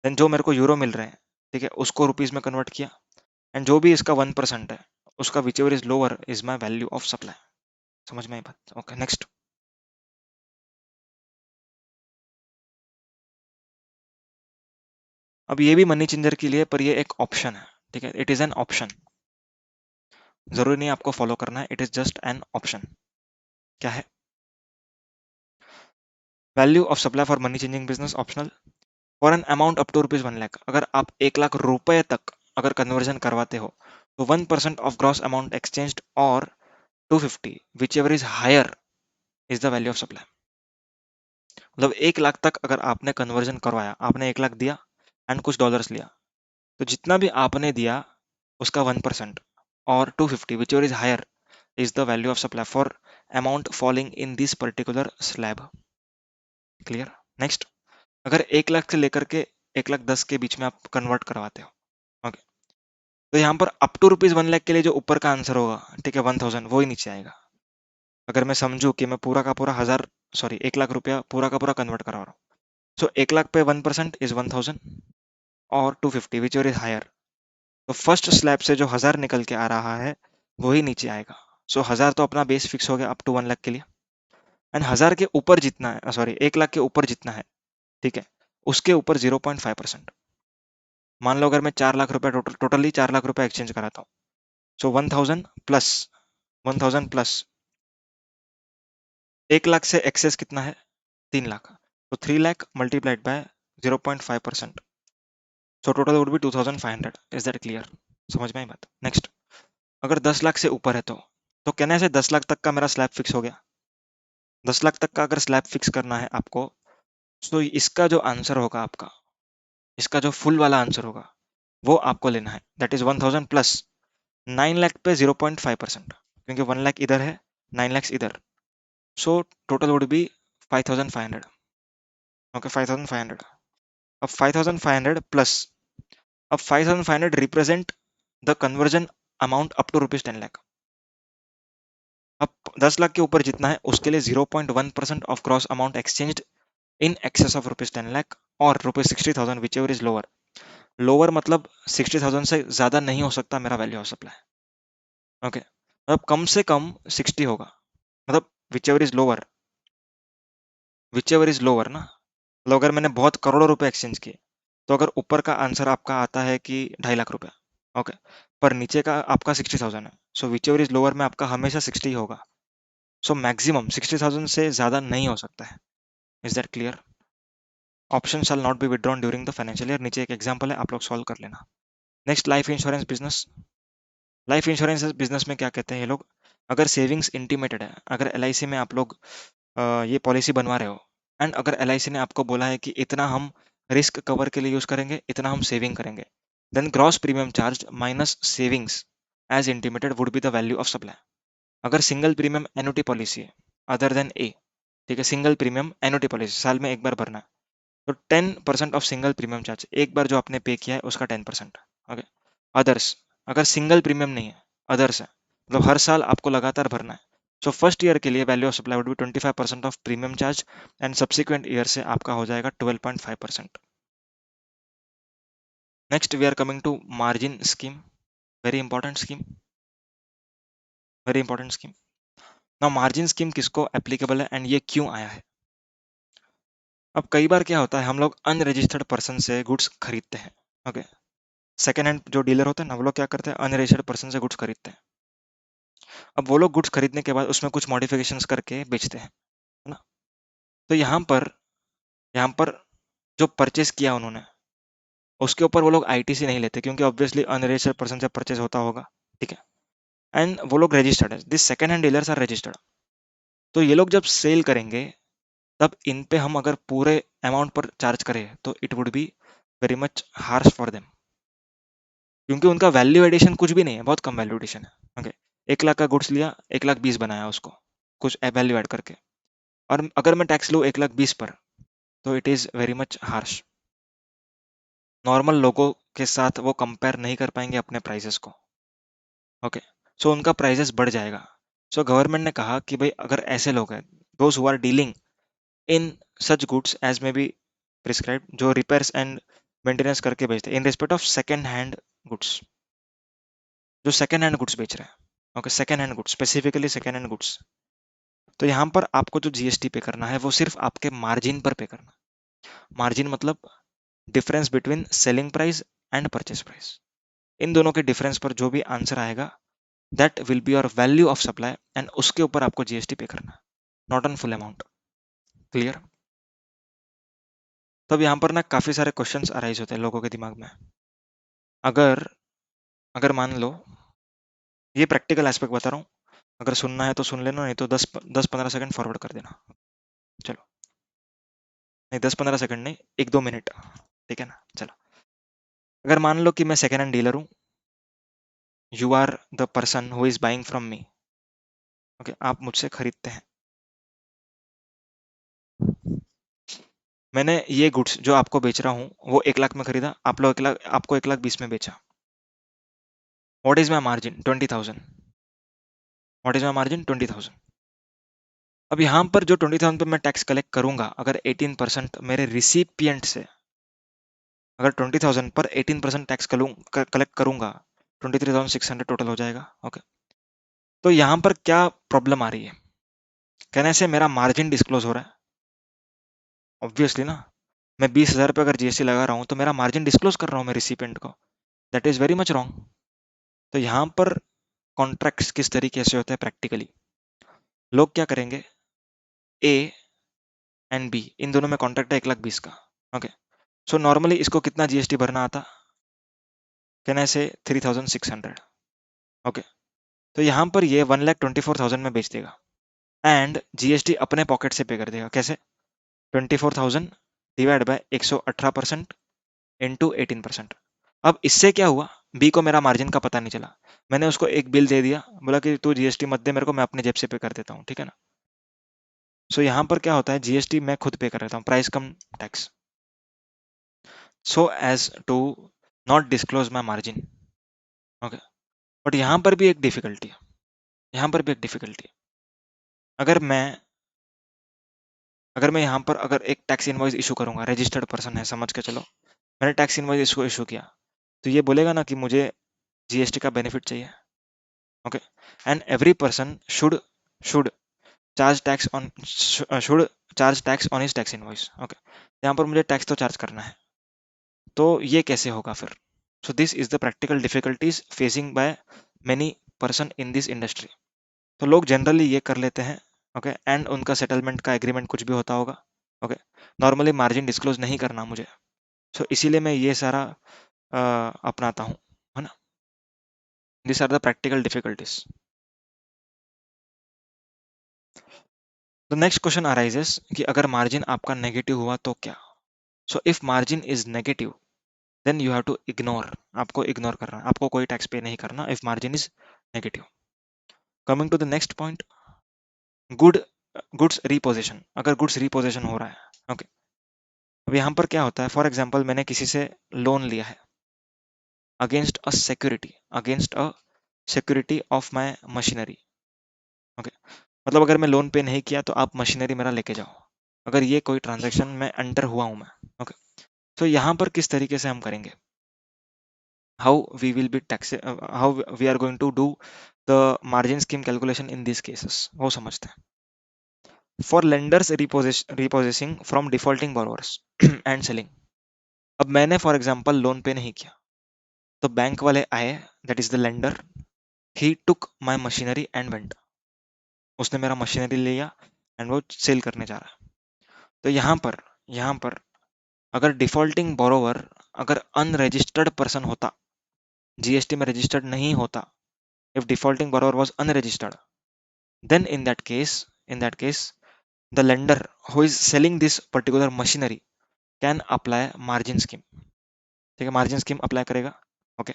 देन जो मेरे को यूरो मिल रहे हैं, ठीक है, उसको रुपीज में कन्वर्ट किया, एंड जो भी इसका 1% है उसका which ever is lower is my value of supply. समझ में आई बात? Okay next. अब ये भी मनी चेंजर के लिए, पर ये एक ऑप्शन है, ठीक है, इट इज एन ऑप्शन। जरूरी नहीं आपको फॉलो करना है, it is just an option. क्या है? Value of supply for money changing business optional for an amount up to ₹1 lakh. अगर आप 1 लाख रुपए तक अगर कन्वर्जन करवाते हो तो 1% ऑफ ग्रॉस अमाउंट एक्सचेंज्ड और 250 whichever is higher is the value of supply. मतलब 1 लाख तक अगर आपने कन्वर्जन करवाया, आपने 1 लाख दिया एंड कुछ डॉलर्स लिया, तो जितना भी आपने दिया उसका 1% और 250 whichever is higher is the value of supply for amount falling in this particular slab. Clear? Next, अगर 1 लाख से लेकर के 1 लाख 10 के बीच में आप कन्वर्ट करवाते हो, ओके, तो यहाँ पर अप टू ₹1 लाख के लिए जो ऊपर का आंसर होगा, ठीक है, 1000, वो ही नीचे आएगा। अगर मैं समझूं कि मैं पूरा का पूरा 1 लाख रुपया पूरा का पूरा कन्वर्ट करवा रहा हूँ, सो 1 लाख पे 1% इज 1000 और 250 विच इज हायर, तो फर्स्ट स्लैब से जो 1000 निकल के आ रहा है वही नीचे आएगा। सो 1000 तो अपना बेस फिक्स हो गया अप टू 1 लाख के लिए, एंड 1000 के ऊपर जितना है, 1 लाख के ऊपर जितना है, ठीक है, उसके ऊपर 0.5%। मान लो अगर मैं 4 लाख रुपया टोटली 4 लाख रुपया एक्सचेंज कराता हूँ, सो 1000 प्लस 1 लाख से एक्सेस कितना है? 3 लाख, तो 3 lakh multiplied by 0.5%, so total would B 2500। Is that clear? समझ में आई बात? नेक्स्ट, अगर 10 लाख से ऊपर है तो कहना है 10 लाख तक का मेरा स्लैब फिक्स हो गया। 10 लाख तक का अगर स्लैब फिक्स करना है आपको, तो इसका जो आंसर होगा आपका, इसका जो फुल वाला आंसर होगा वो आपको लेना है, दैट इज 1000 प्लस 9 लाख पे 0.5%, क्योंकि 1 लाख इधर है, 9 लाख इधर, so total would be 5500। Okay, 5500। अब 5500 प्लस, अब 5500 represent the conversion amount up to ₹10 lakh. अब 10 लाख के ऊपर जितना है उसके लिए 0.1% of cross amount exchanged in excess of ₹10 lakh और ₹60,000 which ever is lower. Lower मतलब 60,000 से ज्यादा नहीं हो सकता मेरा वैल्यू ऑफ सप्लाई। ओके, मतलब कम से कम 60 होगा, मतलब विच एवर इज लोअर ना। मतलब अगर मैंने बहुत करोड़ों रुपए एक्सचेंज किए, तो अगर ऊपर का आंसर आपका आता है कि 2.5 लाख रुपया, ओके, पर नीचे का आपका 60,000 है, सो विच एवर इज लोअर में आपका हमेशा 60 ही होगा। सो मैक्सिमम 60,000 से ज्यादा नहीं हो सकता है। Is that clear? Option shell not be withdrawn during the financial year. नीचे एक एग्जांपल है, आप लोग सॉल्व कर लेना। Next, life insurance business. Life insurance business में क्या कहते हैं ये लोग, अगर सेविंग्स इंटीमेटेड है, अगर LIC में आप लोग ये पॉलिसी बनवा रहे हो, एंड अगर LIC ने आपको बोला है कि इतना हम रिस्क कवर के लिए यूज करेंगे, इतना हम सेविंग करेंगे, then gross premium charge minus savings as intimated would be the value of supply. अगर सिंगल प्रीमियम एन्युटी पॉलिसी है अदर देन ए, ठीक है, सिंगल प्रीमियम एन्युटी पॉलिसी साल में एक बार भरना है, तो 10% ऑफ सिंगल प्रीमियम चार्ज, एक बार जो आपने पे किया है उसका 10%। ओके, अदर्स, अगर सिंगल प्रीमियम नहीं है, अदर्स है, मतलब हर साल आपको लगातार भरना है, सो फर्स्ट ईयर के लिए value of supply would be 25% of premium charge and subsequent year से आपका हो जाएगा 12.5%। Next we are coming to margin scheme, very important scheme, very important scheme. Now margin scheme किसको एप्लीकेबल है एंड ये क्यों आया है? अब कई बार क्या होता है, हम लोग अनरजिस्टर्ड पर्सन से गुड्स खरीदते हैं। ओके, सेकेंड हैंड जो डीलर होते हैं ना, वो लोग क्या करते हैं, अनरजिस्टर्ड पर्सन से गुड्स खरीदते हैं। अब वो लोग गुड्स खरीदने के बाद उसमें कुछ मॉडिफिकेशंस करके बेचते हैं, है ना। तो यहाँ पर जो परचेस किया उन्होंने, उसके ऊपर वो लोग ITC नहीं लेते, क्योंकि ऑब्वियसली अनरजिस्टर्ड पर्सन से परचेस होता होगा, ठीक है, एंड वो लोग रजिस्टर्ड है, this second hand dealers are registered. तो ये लोग जब सेल करेंगे, तब इन पे हम अगर पूरे अमाउंट पर चार्ज करें तो it would be very much harsh for them, क्योंकि उनका वैल्यू एडिशन कुछ भी नहीं है, बहुत कम वैल्यू एडिशन है। ओके, 1 लाख का गुड्स लिया, 1,20,000 बनाया उसको कुछ वैल्यू ऐड करके, और अगर मैं टैक्स लूँ 1,20,000 पर, तो it is very much harsh. Normal लोगों के साथ वो कंपेयर नहीं कर पाएंगे अपने प्राइसेस को। ओके, सो उनका प्राइसेस बढ़ जाएगा। सो गवर्नमेंट ने कहा कि भाई अगर ऐसे लोग हैं, those who are dealing in such goods as may be prescribe, जो रिपेयर्स एंड मेंटेनेंस करके बेचते हैं in respect of second hand goods, जो सेकेंड हैंड गुड्स बेच रहे हैं, okay, second hand goods, specifically second hand goods, तो यहाँ पर आपको जो GST पे करना है वो सिर्फ आपके मार्जिन पर पे करना है। मार्जिन मतलब difference between selling price and purchase price. इन दोनों के डिफरेंस पर जो भी आंसर आएगा that will be your value of supply and उसके ऊपर आपको जीएसटी पे करना है, not on full amount. Clear? तब यहाँ पर ना काफी सारे क्वेश्चंस अराइज होते हैं लोगों के दिमाग में। अगर अगर मान लो, ये प्रैक्टिकल एस्पेक्ट बता रहा हूँ, अगर सुनना है तो सुन लेना, नहीं तो 10-15 सेकंड फॉरवर्ड कर देना। चलो, नहीं 10-15 सेकंड नहीं, 1-2 मिनट, ठीक है ना। चलो, अगर मान लो कि मैं सेकेंड हैंड डीलर हूँ, you are the person who is buying from me, okay, आप मुझसे खरीदते हैं। मैंने ये गुड्स जो आपको बेच रहा हूँ वो 1 लाख में खरीदा, आप लोग 1 लाख, आपको 1,20,000 में बेचा। What is my margin? 20,000। What is my margin? 20,000। अब यहाँ पर जो 20,000 पे मैं टैक्स कलेक्ट करूंगा, अगर 18% मेरे रिसिपिएंट से, अगर 20,000 पर 18% टैक्स कलेक्ट करूंगा, 23,600 टोटल हो जाएगा। ओके, तो यहाँ पर क्या प्रॉब्लम आ रही है? कहने से मेरा मार्जिन डिस्क्लोज हो रहा है, ऑब्वियसली ना। मैं 20,000 पे अगर जीएसटी लगा रहा हूँ तो मेरा मार्जिन डिस्क्लोज कर रहा हूँ मैं रिसिपेंट को, that is very much wrong. तो यहाँ पर कॉन्ट्रैक्ट्स किस तरीके से होते हैं प्रैक्टिकली, लोग क्या करेंगे, ए एंड बी, इन दोनों में कॉन्ट्रैक्ट है 1,20,000 का। ओके, सो नॉर्मली इसको कितना जीएसटी भरना आता? कैन आई से 3,600। ओके, तो यहाँ पर ये 1,24,000 में बेच देगा एंड जीएसटी अपने पॉकेट से पे कर देगा। कैसे? 24,000 डिवाइड बाय 118% इंटू 18%। अब इससे क्या हुआ, बी को मेरा मार्जिन का पता नहीं चला, मैंने उसको एक बिल दे दिया, बोला कि तू जीएसटी मत दे मेरे को, मैं अपने जेब से पे कर देता हूँ, ठीक है ना। सो यहाँ पर क्या होता है, जीएसटी मैं खुद पे कर देता हूँ, price cum tax, so as to not disclose my margin. Okay, but यहाँ पर भी एक डिफिकल्टी है, यहाँ पर भी एक डिफिकल्टी है। अगर मैं अगर मैं यहाँ पर अगर एक टैक्स इनवॉइस इशू करूंगा, रजिस्टर्ड पर्सन है समझ के चलो, मैंने टैक्स इनवॉइस इसको इशू किया, तो ये बोलेगा ना कि मुझे जीएसटी का बेनिफिट चाहिए। Okay, and every person should should charge tax on should charge tax on his tax invoice. Okay, यहाँ पर मुझे टैक्स तो चार्ज करना है, तो ये कैसे होगा फिर? सो this is the practical difficulties facing by many person in this industry. तो लोग जनरली ये कर लेते हैं, ओके, एंड उनका सेटलमेंट का एग्रीमेंट कुछ भी होता होगा। ओके, नॉर्मली मार्जिन डिस्क्लोज नहीं करना मुझे, सो इसीलिए मैं ये सारा अपनाता हूँ, है ना। This are the practical difficulties. The next question arises कि अगर मार्जिन आपका नेगेटिव हुआ तो क्या? So if margin is negative then you have to ignore, आपको इग्नोर करना है, आपको कोई टैक्स पे नहीं करना if margin is negative. Coming to the next point, good goods repossession, अगर गुड्स रिपोजिशन हो रहा है, ओके, अब यहाँ पर क्या होता है, फॉर एग्जाम्पल मैंने किसी से लोन लिया है against a security, against a security of my machinery. Okay, मतलब अगर मैं लोन पे नहीं किया तो आप मशीनरी मेरा लेके जाओ, अगर ये कोई ट्रांजैक्शन में एंटर हुआ हूं मैं। ओके, तो यहाँ पर किस तरीके से हम करेंगे, how we will be tax, how we are going to do the margin scheme calculation in this cases, वो समझते हैं। For lenders repossessing from defaulting borrowers and selling, अब मैंने फॉर एग्जांपल लोन पे नहीं किया, तो बैंक वाले आए, that is the lender, he took my machinery and went, उसने मेरा मशीनरी लिया एंड वो सेल करने जा रहा है। तो यहाँ पर अगर डिफॉल्टिंग बोरोवर अगर अनरजिस्टर्ड पर्सन होता, जीएसटी में रजिस्टर्ड नहीं होता, if defaulting borrower was unregistered, then in that case the lender who is selling this particular machinery can apply margin scheme। ठीक है, मार्जिन स्कीम अप्लाई करेगा। ओके,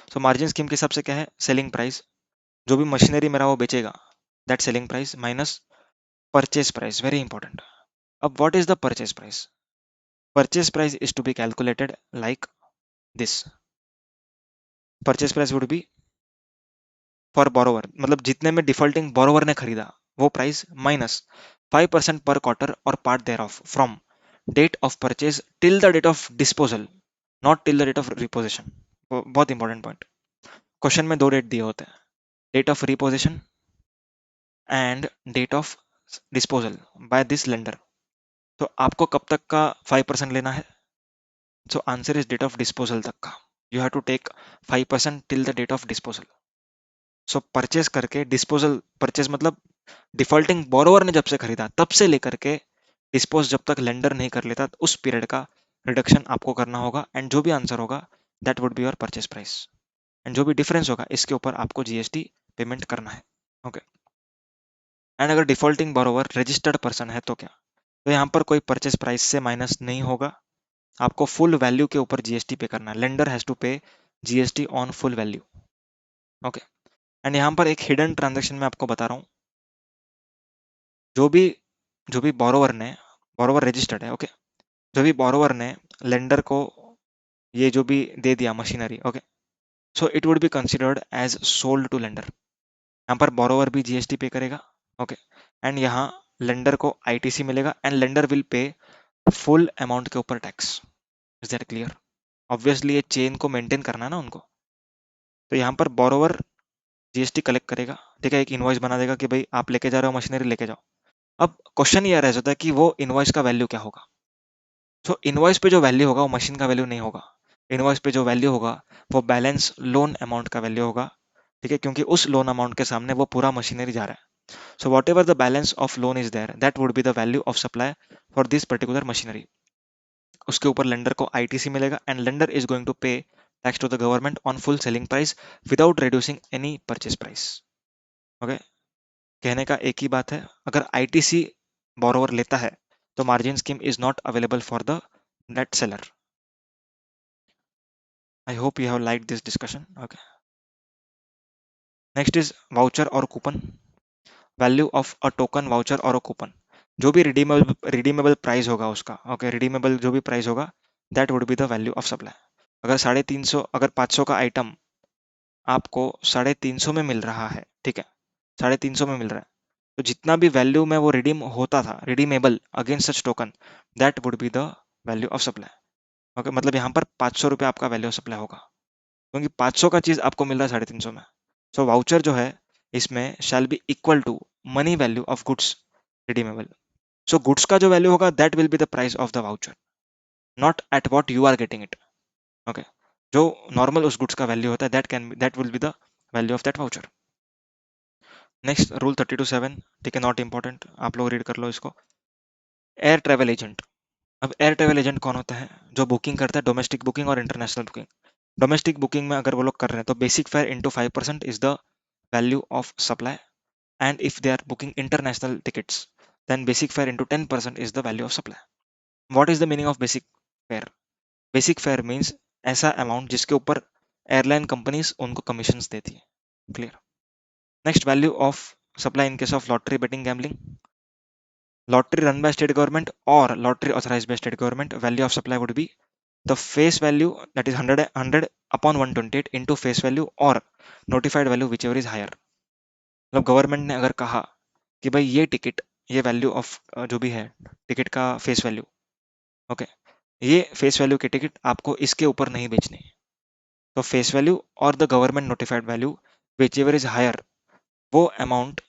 सो मार्जिन स्कीम के हिसाब से क्या है, सेलिंग प्राइस, जो भी मशीनरी मेरा वो बेचेगा, that selling price minus purchase price, very important. अब what is the purchase price? Purchase price is to be calculated like this, purchase price would be for borrower, मतलब जितने में डिफॉल्टिंग बोरोवर ने खरीदा वो प्राइस माइनस 5% पर क्वार्टर और part there of from date of purchase till the date of disposal, not till the date of repossession. बहुत इंपॉर्टेंट पॉइंट, क्वेश्चन में दो डेट दिए होते हैं, date of repossession and date of disposal by this lender. तो आपको कब तक का 5% लेना है, so answer is date of disposal तक का. You have to take 5% till the date of disposal. So purchase करके डिस्पोजल, परचेज मतलब डिफॉल्टिंग बोरोवर ने जब से खरीदा तब से लेकर के डिस्पोज जब तक लेंडर नहीं कर लेता उस पीरियड का रिडक्शन आपको करना होगा. एंड जो भी आंसर होगा that would be your purchase price. And जो भी डिफरेंस होगा इसके ऊपर आपको जीएसटी पेमेंट करना है. ओके. एंड अगर डिफॉल्टिंग बोरोवर रजिस्टर्ड पर्सन है तो क्या, तो यहाँ पर कोई परचेज प्राइस से माइनस नहीं होगा. आपको फुल वैल्यू के ऊपर जीएसटी पे करना है. लेंडर हैज टू पे GST on full value. Okay. And यहाँ पर एक हिडन ट्रांजेक्शन मैं आपको बता रहा हूँ. जो भी जो भी बोरोवर ने, बोरोवर रजिस्टर्ड है, ओके, जो भी बोरोवर ने लेंडर को ये जो भी दे दिया machinery, okay, so it would be considered as sold to lender. यहाँ पर बोरोवर भी जीएसटी पे करेगा. ओके. एंड यहाँ लेंडर को आईटीसी मिलेगा and lender will pay full amount के ऊपर tax. Is that clear? Obviously ये चेन को मेंटेन करना है ना उनको. तो यहाँ पर बोरोवर जीएसटी कलेक्ट करेगा, ठीक है, एक इनवॉइस बना देगा कि भाई आप लेके जा रहे हो मशीनरी, लेके जाओ. अब क्वेश्चन ये रह जाता है कि वो इनवॉइस का वैल्यू क्या होगा. सो इनवॉइस पे जो वैल्यू होगा वो मशीन का वैल्यू नहीं होगा. इनवॉइस पे जो वैल्यू होगा वो बैलेंस लोन अमाउंट का वैल्यू होगा. ठीक है, क्योंकि उस लोन अमाउंट के सामने वो पूरा मशीनरी जा रहा है. So whatever the balance of loan is there that would be the value of supply for this particular machinery. उसके ऊपर लेंडर को आईटीसी मिलेगा and lender is going to pay tax to the government on full selling price without reducing any purchase price. Okay. कहने का एक ही बात है, अगर आईटीसी बोरोवर लेता है तो margin scheme is not available for the net seller. I hope you have like this discussion. Okay. Next is voucher और coupon. Value of a token, voucher और अ कूपन. जो भी रिडीमेबल प्राइस होगा उसका, ओके, रिडीमेबल जो भी प्राइस होगा that would be the value of supply. अगर 350, अगर 500 का आइटम आपको 350 में मिल रहा है, ठीक है, 350 में मिल रहा है, तो जितना भी वैल्यू में वो रिडीम होता था, redeemable against such token, that would be the value of supply. Okay. मतलब यहाँ पर 500 रुपये आपका वैल्यू ऑफ सप्लाई होगा, क्योंकि 500 का चीज आपको मिल रहा है 350 में. सो वाउचर जो है इसमें shall be equal to money value of goods redeemable. So goods का जो वैल्यू होगा that will be the price of the voucher, not at what you are getting it. Okay. जो नॉर्मल उस गुड्स का वैल्यू होता है that will be the value of that voucher. Next rule 32(7), ठीक है, नॉट इंपॉर्टेंट, आप लोग रीड कर लो इसको. Air travel agent. अब एयर ट्रेवल एजेंट कौन होता है? जो बुकिंग करता है डोमेस्टिक बुकिंग और इंटरनेशनल बुकिंग. डोमेस्टिक बुकिंग में अगर वो लोग कर रहे हैं तो basic fare into 5% is the value of supply. And if they are booking international tickets then basic fare into 10% is the value of supply. What is the meaning of basic fare? Basic fare means ऐसा अमाउंट जिसके ऊपर एयरलाइन कंपनीज उनको कमीशन देती है. Clear? Next, value of supply in case of lottery, betting, gambling. Lottery run by state government or lottery authorized by state government, value of supply would be the face value, that is 100 upon 128 into face value or notified value, whichever is higher. मतलब गवर्नमेंट ने अगर कहा कि भाई ये टिकट, ये वैल्यू ऑफ जो भी है टिकट का फेस वैल्यू, ओके, ये फेस वैल्यू के टिकट आपको इसके ऊपर नहीं बेचने, तो फेस वैल्यू और the government notified value whichever is higher, वो amount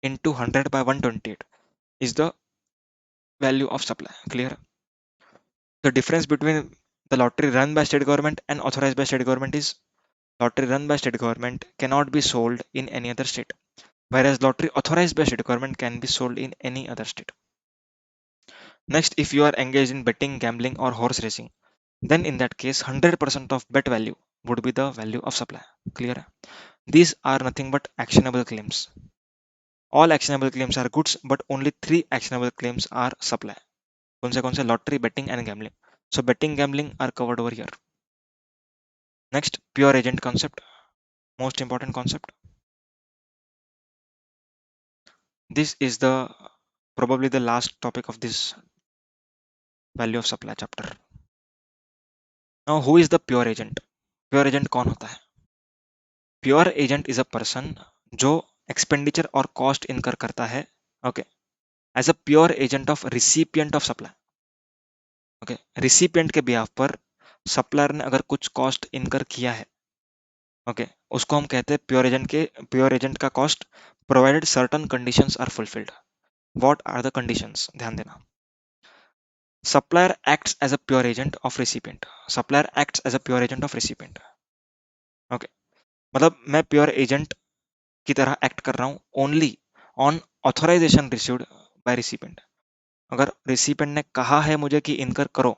into 100/128 is the value of supply. Clear? The difference between the lottery run by state government and authorized by state government is lottery run by state government cannot be sold in any other state, whereas lottery authorized by state government can be sold in any other state. Next, if you are engaged in betting, gambling or horse racing, then in that case 100% of bet value would be the value of supply. Clear? These are nothing but actionable claims. All actionable claims are goods, but only 3 actionable claims are supply. कौन से? Lottery, betting and gambling. So betting, gambling are covered over here. Next, pure agent concept, most important concept. This is the probably the last topic of this value of supply chapter. Now, who is the pure agent? Pure agent कौन होता है? Pure agent is a person जो expenditure और cost incur करता है, okay, as a pure agent of recipient of supply. Okay, recipient के behalf पर supplier ने अगर कुछ cost incur किया है, ओके, उसको हम कहते हैं प्योर एजेंट का cost, provided certain conditions are fulfilled. What are the conditions? ध्यान देना. Supplier acts as a pure agent of recipient. Supplier acts as a pure agent of recipient. Okay. मतलब मैं प्योर एजेंट की तरह एक्ट कर रहा हूँ only on authorization received by recipient. अगर रिसिपेंट ने कहा है मुझे कि इनकर करो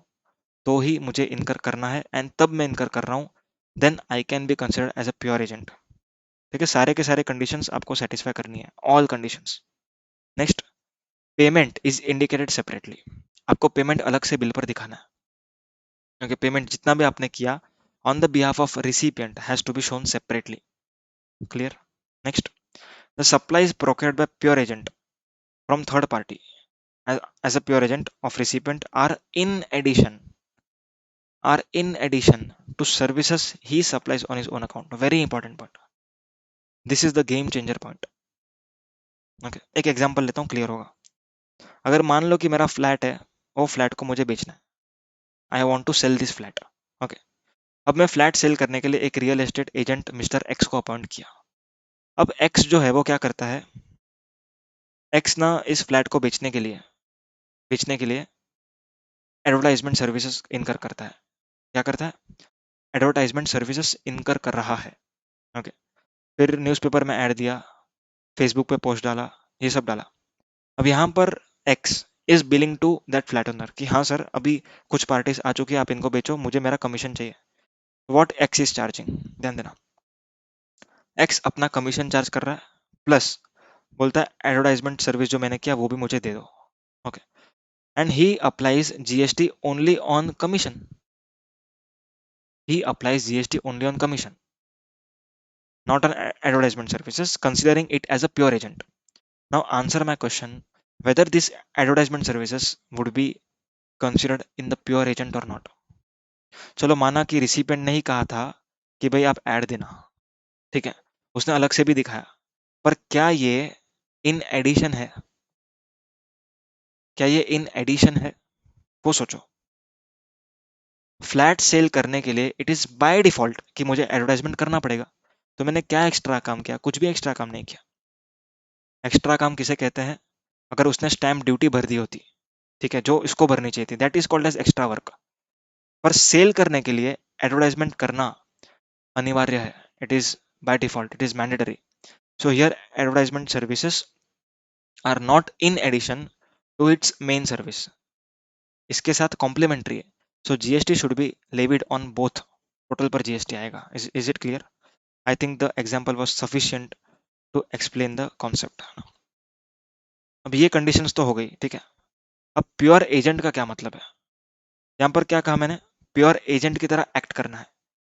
तो ही मुझे इनकर करना है एंड तब मैं इनकर कर रहा हूँ, then I can be considered as a pure agent. ठीक है, सारे के सारे कंडीशंस आपको सेटिस्फाई करनी है, all conditions. Next, payment is indicated separately. आपको पेमेंट अलग से बिल पर दिखाना है, क्योंकि पेमेंट जितना भी आपने किया on the behalf of recipient has to be shown separately. Clear? Next, the supply is procured by pure agent from third party as a pure agent of recipient are in addition to services he supplies on his own account. Very important point. This is the game changer point. Okay. एक एग्जांपल लेता हूँ, क्लियर होगा। अगर मान लो कि मेरा फ्लैट है, वो फ्लैट को मुझे बेचना है, I want to sell this flat. Okay, अब मैं फ्लैट सेल करने के लिए एक real estate agent mister X को अपॉइंट किया। अब एक्स जो है वो क्या करता है, एक्स ना इस फ्लैट को बेचने के लिए एडवर्टाइजमेंट सर्विसेज इनकर करता है। क्या करता है? एडवर्टाइजमेंट सर्विसेज इनकर कर रहा है। ओके, फिर न्यूज़पेपर में ऐड दिया, फेसबुक पे पोस्ट डाला, ये सब डाला। अब यहाँ पर X is billing to that flat owner कि हाँ सर, अभी कुछ पार्टीज आ चुकी है, आप इनको बेचो, मुझे मेरा कमीशन चाहिए। व्हाट एक्स इज चार्जिंग, ध्यान देना, एक्स अपना कमीशन चार्ज कर रहा है, प्लस बोलता है एडवर्टाइजमेंट सर्विस जो मैंने किया वो भी मुझे दे दो। Okay, and he applies GST only on commission. He applies GST only on commission, not on advertisement services, considering it as a pure agent. Now answer my question, whether these advertisement services would be considered in the pure agent or not. चलो माना कि रिसिपेंट ने ही कहा था कि भाई आप ऐड देना, ठीक है, उसने अलग से भी दिखाया, पर क्या ये इन एडिशन है? क्या ये इन एडिशन है? वो सोचो। फ्लैट सेल करने के लिए इट इज बाय डिफॉल्ट कि मुझे एडवर्टाइजमेंट करना पड़ेगा, तो मैंने क्या एक्स्ट्रा काम किया? कुछ भी एक्स्ट्रा काम नहीं किया। एक्स्ट्रा काम किसे कहते हैं? अगर उसने स्टैम्प ड्यूटी भर दी होती, ठीक है, जो इसको भरनी चाहिए थी, that is called as extra work. पर सेल करने के लिए एडवर्टाइजमेंट करना अनिवार्य है, it is by default, it is mandatory. So here advertisement services are not in addition to its main service, इसके साथ कॉम्प्लीमेंट्री है। So GST should be levied on both, total पर जीएसटी आएगा। Is it clear? I think the example was sufficient to explain the concept. अब ये कंडीशंस तो हो गई, ठीक है। अब प्योर एजेंट का क्या मतलब है? यहाँ पर क्या कहा मैंने? प्योर एजेंट की तरह एक्ट करना है।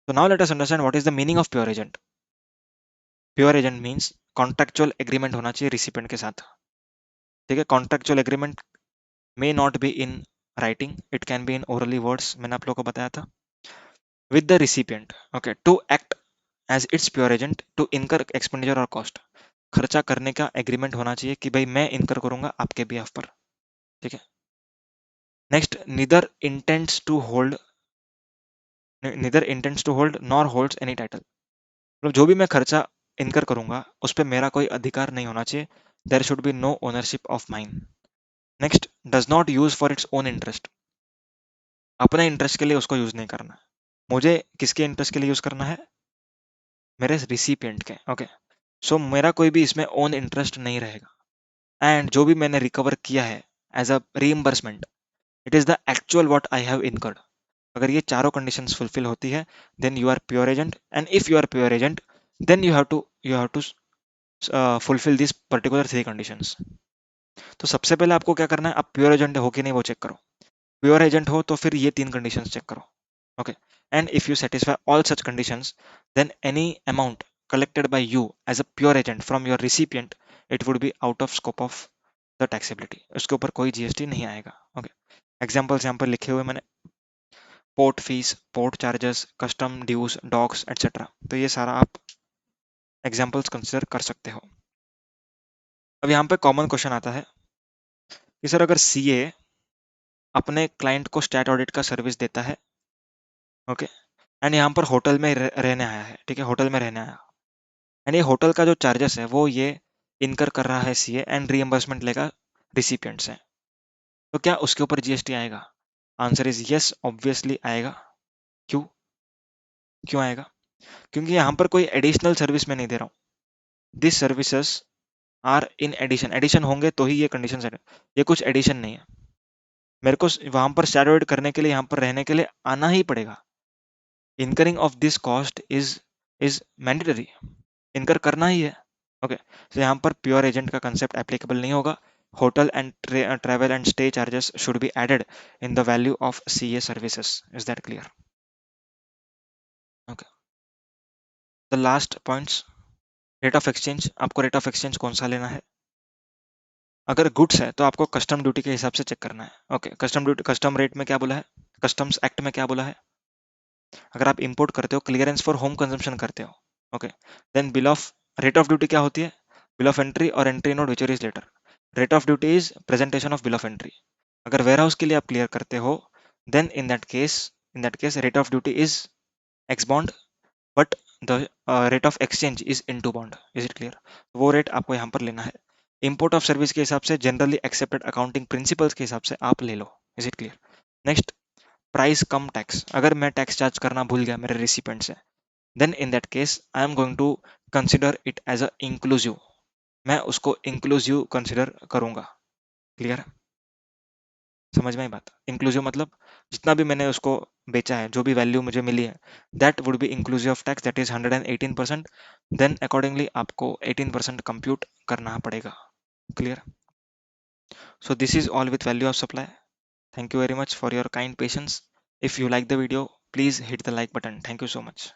तो now let us understand what is the meaning of pure agent. Pure agent means contractual agreement होना चाहिए रिसिपेंट के साथ, ठीक है। Contractual agreement may not be in writing, it can be in orally words, मैंने आप लोगों को बताया था, with the recipient, okay, to act as its pure agent to incur expenditure और कॉस्ट। खर्चा करने का एग्रीमेंट होना चाहिए कि भाई मैं इनकर करूंगा आपके बिहाफ पर, ठीक है। Next, neither intents to hold nor holds any title. मतलब जो भी मैं खर्चा इनकर करूंगा उस पर मेरा कोई अधिकार नहीं होना चाहिए, there should be no ownership of mine. Next, does not use for its own interest. अपने इंटरेस्ट के लिए उसको यूज नहीं करना। मुझे किसके इंटरेस्ट के लिए यूज करना है? मेरे रिसिपिएंट के, ओके। सो मेरा कोई भी इसमें ओन इंटरेस्ट नहीं रहेगा, एंड जो भी मैंने रिकवर किया है as a reimbursement, it is the actual what I have incurred. अगर ये चारों कंडीशंस फुलफिल होती है, then you are pure agent, and if you are pure agent, then you have to fulfill this particular three conditions. तो सबसे पहले आपको क्या करना है? आप प्योर एजेंट हो कि नहीं वो चेक करो। प्योर एजेंट हो तो फिर ये तीन कंडीशंस चेक करो, okay. And if you satisfy all such conditions, then any amount collected by you as a pure agent from your recipient, it would be out of scope of the taxability, उसके ऊपर कोई जीएसटी नहीं आएगा, ओके। एग्जाम्पल्स यहाँ पर लिखे हुए मैंने, port fees, port charges, custom dues, docs etcetera, तो ये सारा आप एग्जाम्पल्स कंसिडर कर सकते हो। अब यहाँ पे कॉमन क्वेश्चन आता है कि सर अगर सीए अपने क्लाइंट को स्टैट ऑडिट का सर्विस देता है, ओके, एंड यहाँ पर होटल में रहने आया है, ठीक है, होटल में रहने आया, एंड ये होटल का जो चार्जेस है वो ये इनकर कर रहा है सीए, एंड रीएम्बर्समेंट लेगा रिसिपिएंट से, तो क्या उसके ऊपर जीएसटी आएगा? आंसर इज यस, ऑब्वियसली आएगा। क्यों? क्यों आएगा? क्योंकि यहाँ पर कोई एडिशनल सर्विस मैं नहीं दे रहा हूँ। This services are in addition, addition होंगे तो ही ये कंडीशन सेट। ये कुछ एडिशन नहीं है। मेरे को वहां पर शैडो एड करने के लिए, यहाँ पर रहने के लिए आना ही पड़ेगा। Incurring of this cost is mandatory, incur करना ही है। ओके, तो यहाँ पर प्योर एजेंट का कंसेप्ट एप्लीकेबल नहीं होगा। Hotel and travel and stay charges should be added in the value of CA services. Is that clear? Okay, the last points. Rate of exchange, आपको रेट ऑफ एक्सचेंज कौन सा लेना है? अगर गुड्स है तो आपको कस्टम ड्यूटी के हिसाब से चेक करना है। Okay, custom duty, custom rate में क्या बोला है, कस्टम्स एक्ट में क्या बोला है? अगर आप इंपोर्ट करते हो, क्लियरेंस फॉर होम कंजम्पशन करते हो, okay, then bill of, rate of duty क्या होती है? बिल ऑफ एंट्री और entry note which is later. Rate of duty is presentation of bill of entry. अगर वेयर हाउस के लिए आप क्लियर करते हो, then in that case rate of duty is ex bond, but the rate of exchange is into bond. Is it clear? वो रेट आपको यहाँ पर लेना है। इंपोर्ट ऑफ सर्विस के हिसाब से, जनरली एक्सेप्टेड अकाउंटिंग प्रिंसिपल्स के हिसाब से आप ले लो। Is it clear? Next, price cum tax. अगर मैं टैक्स चार्ज करना भूल गया मेरे रिसिपेंट से, then in that case I am going to consider it as a inclusive. मैं उसको इंक्लूसिव कंसिडर करूंगा। क्लियर है? समझ में आई बात? इंक्लूसिव मतलब जितना भी मैंने उसको बेचा है, जो भी वैल्यू मुझे मिली है, that would be inclusive of tax, that is 118%। Then accordingly आपको 18% कंप्यूट करना पड़ेगा। Clear? So this is all with value of supply. Thank you very much for your kind patience. If you like the video, please hit the like button. Thank you so much.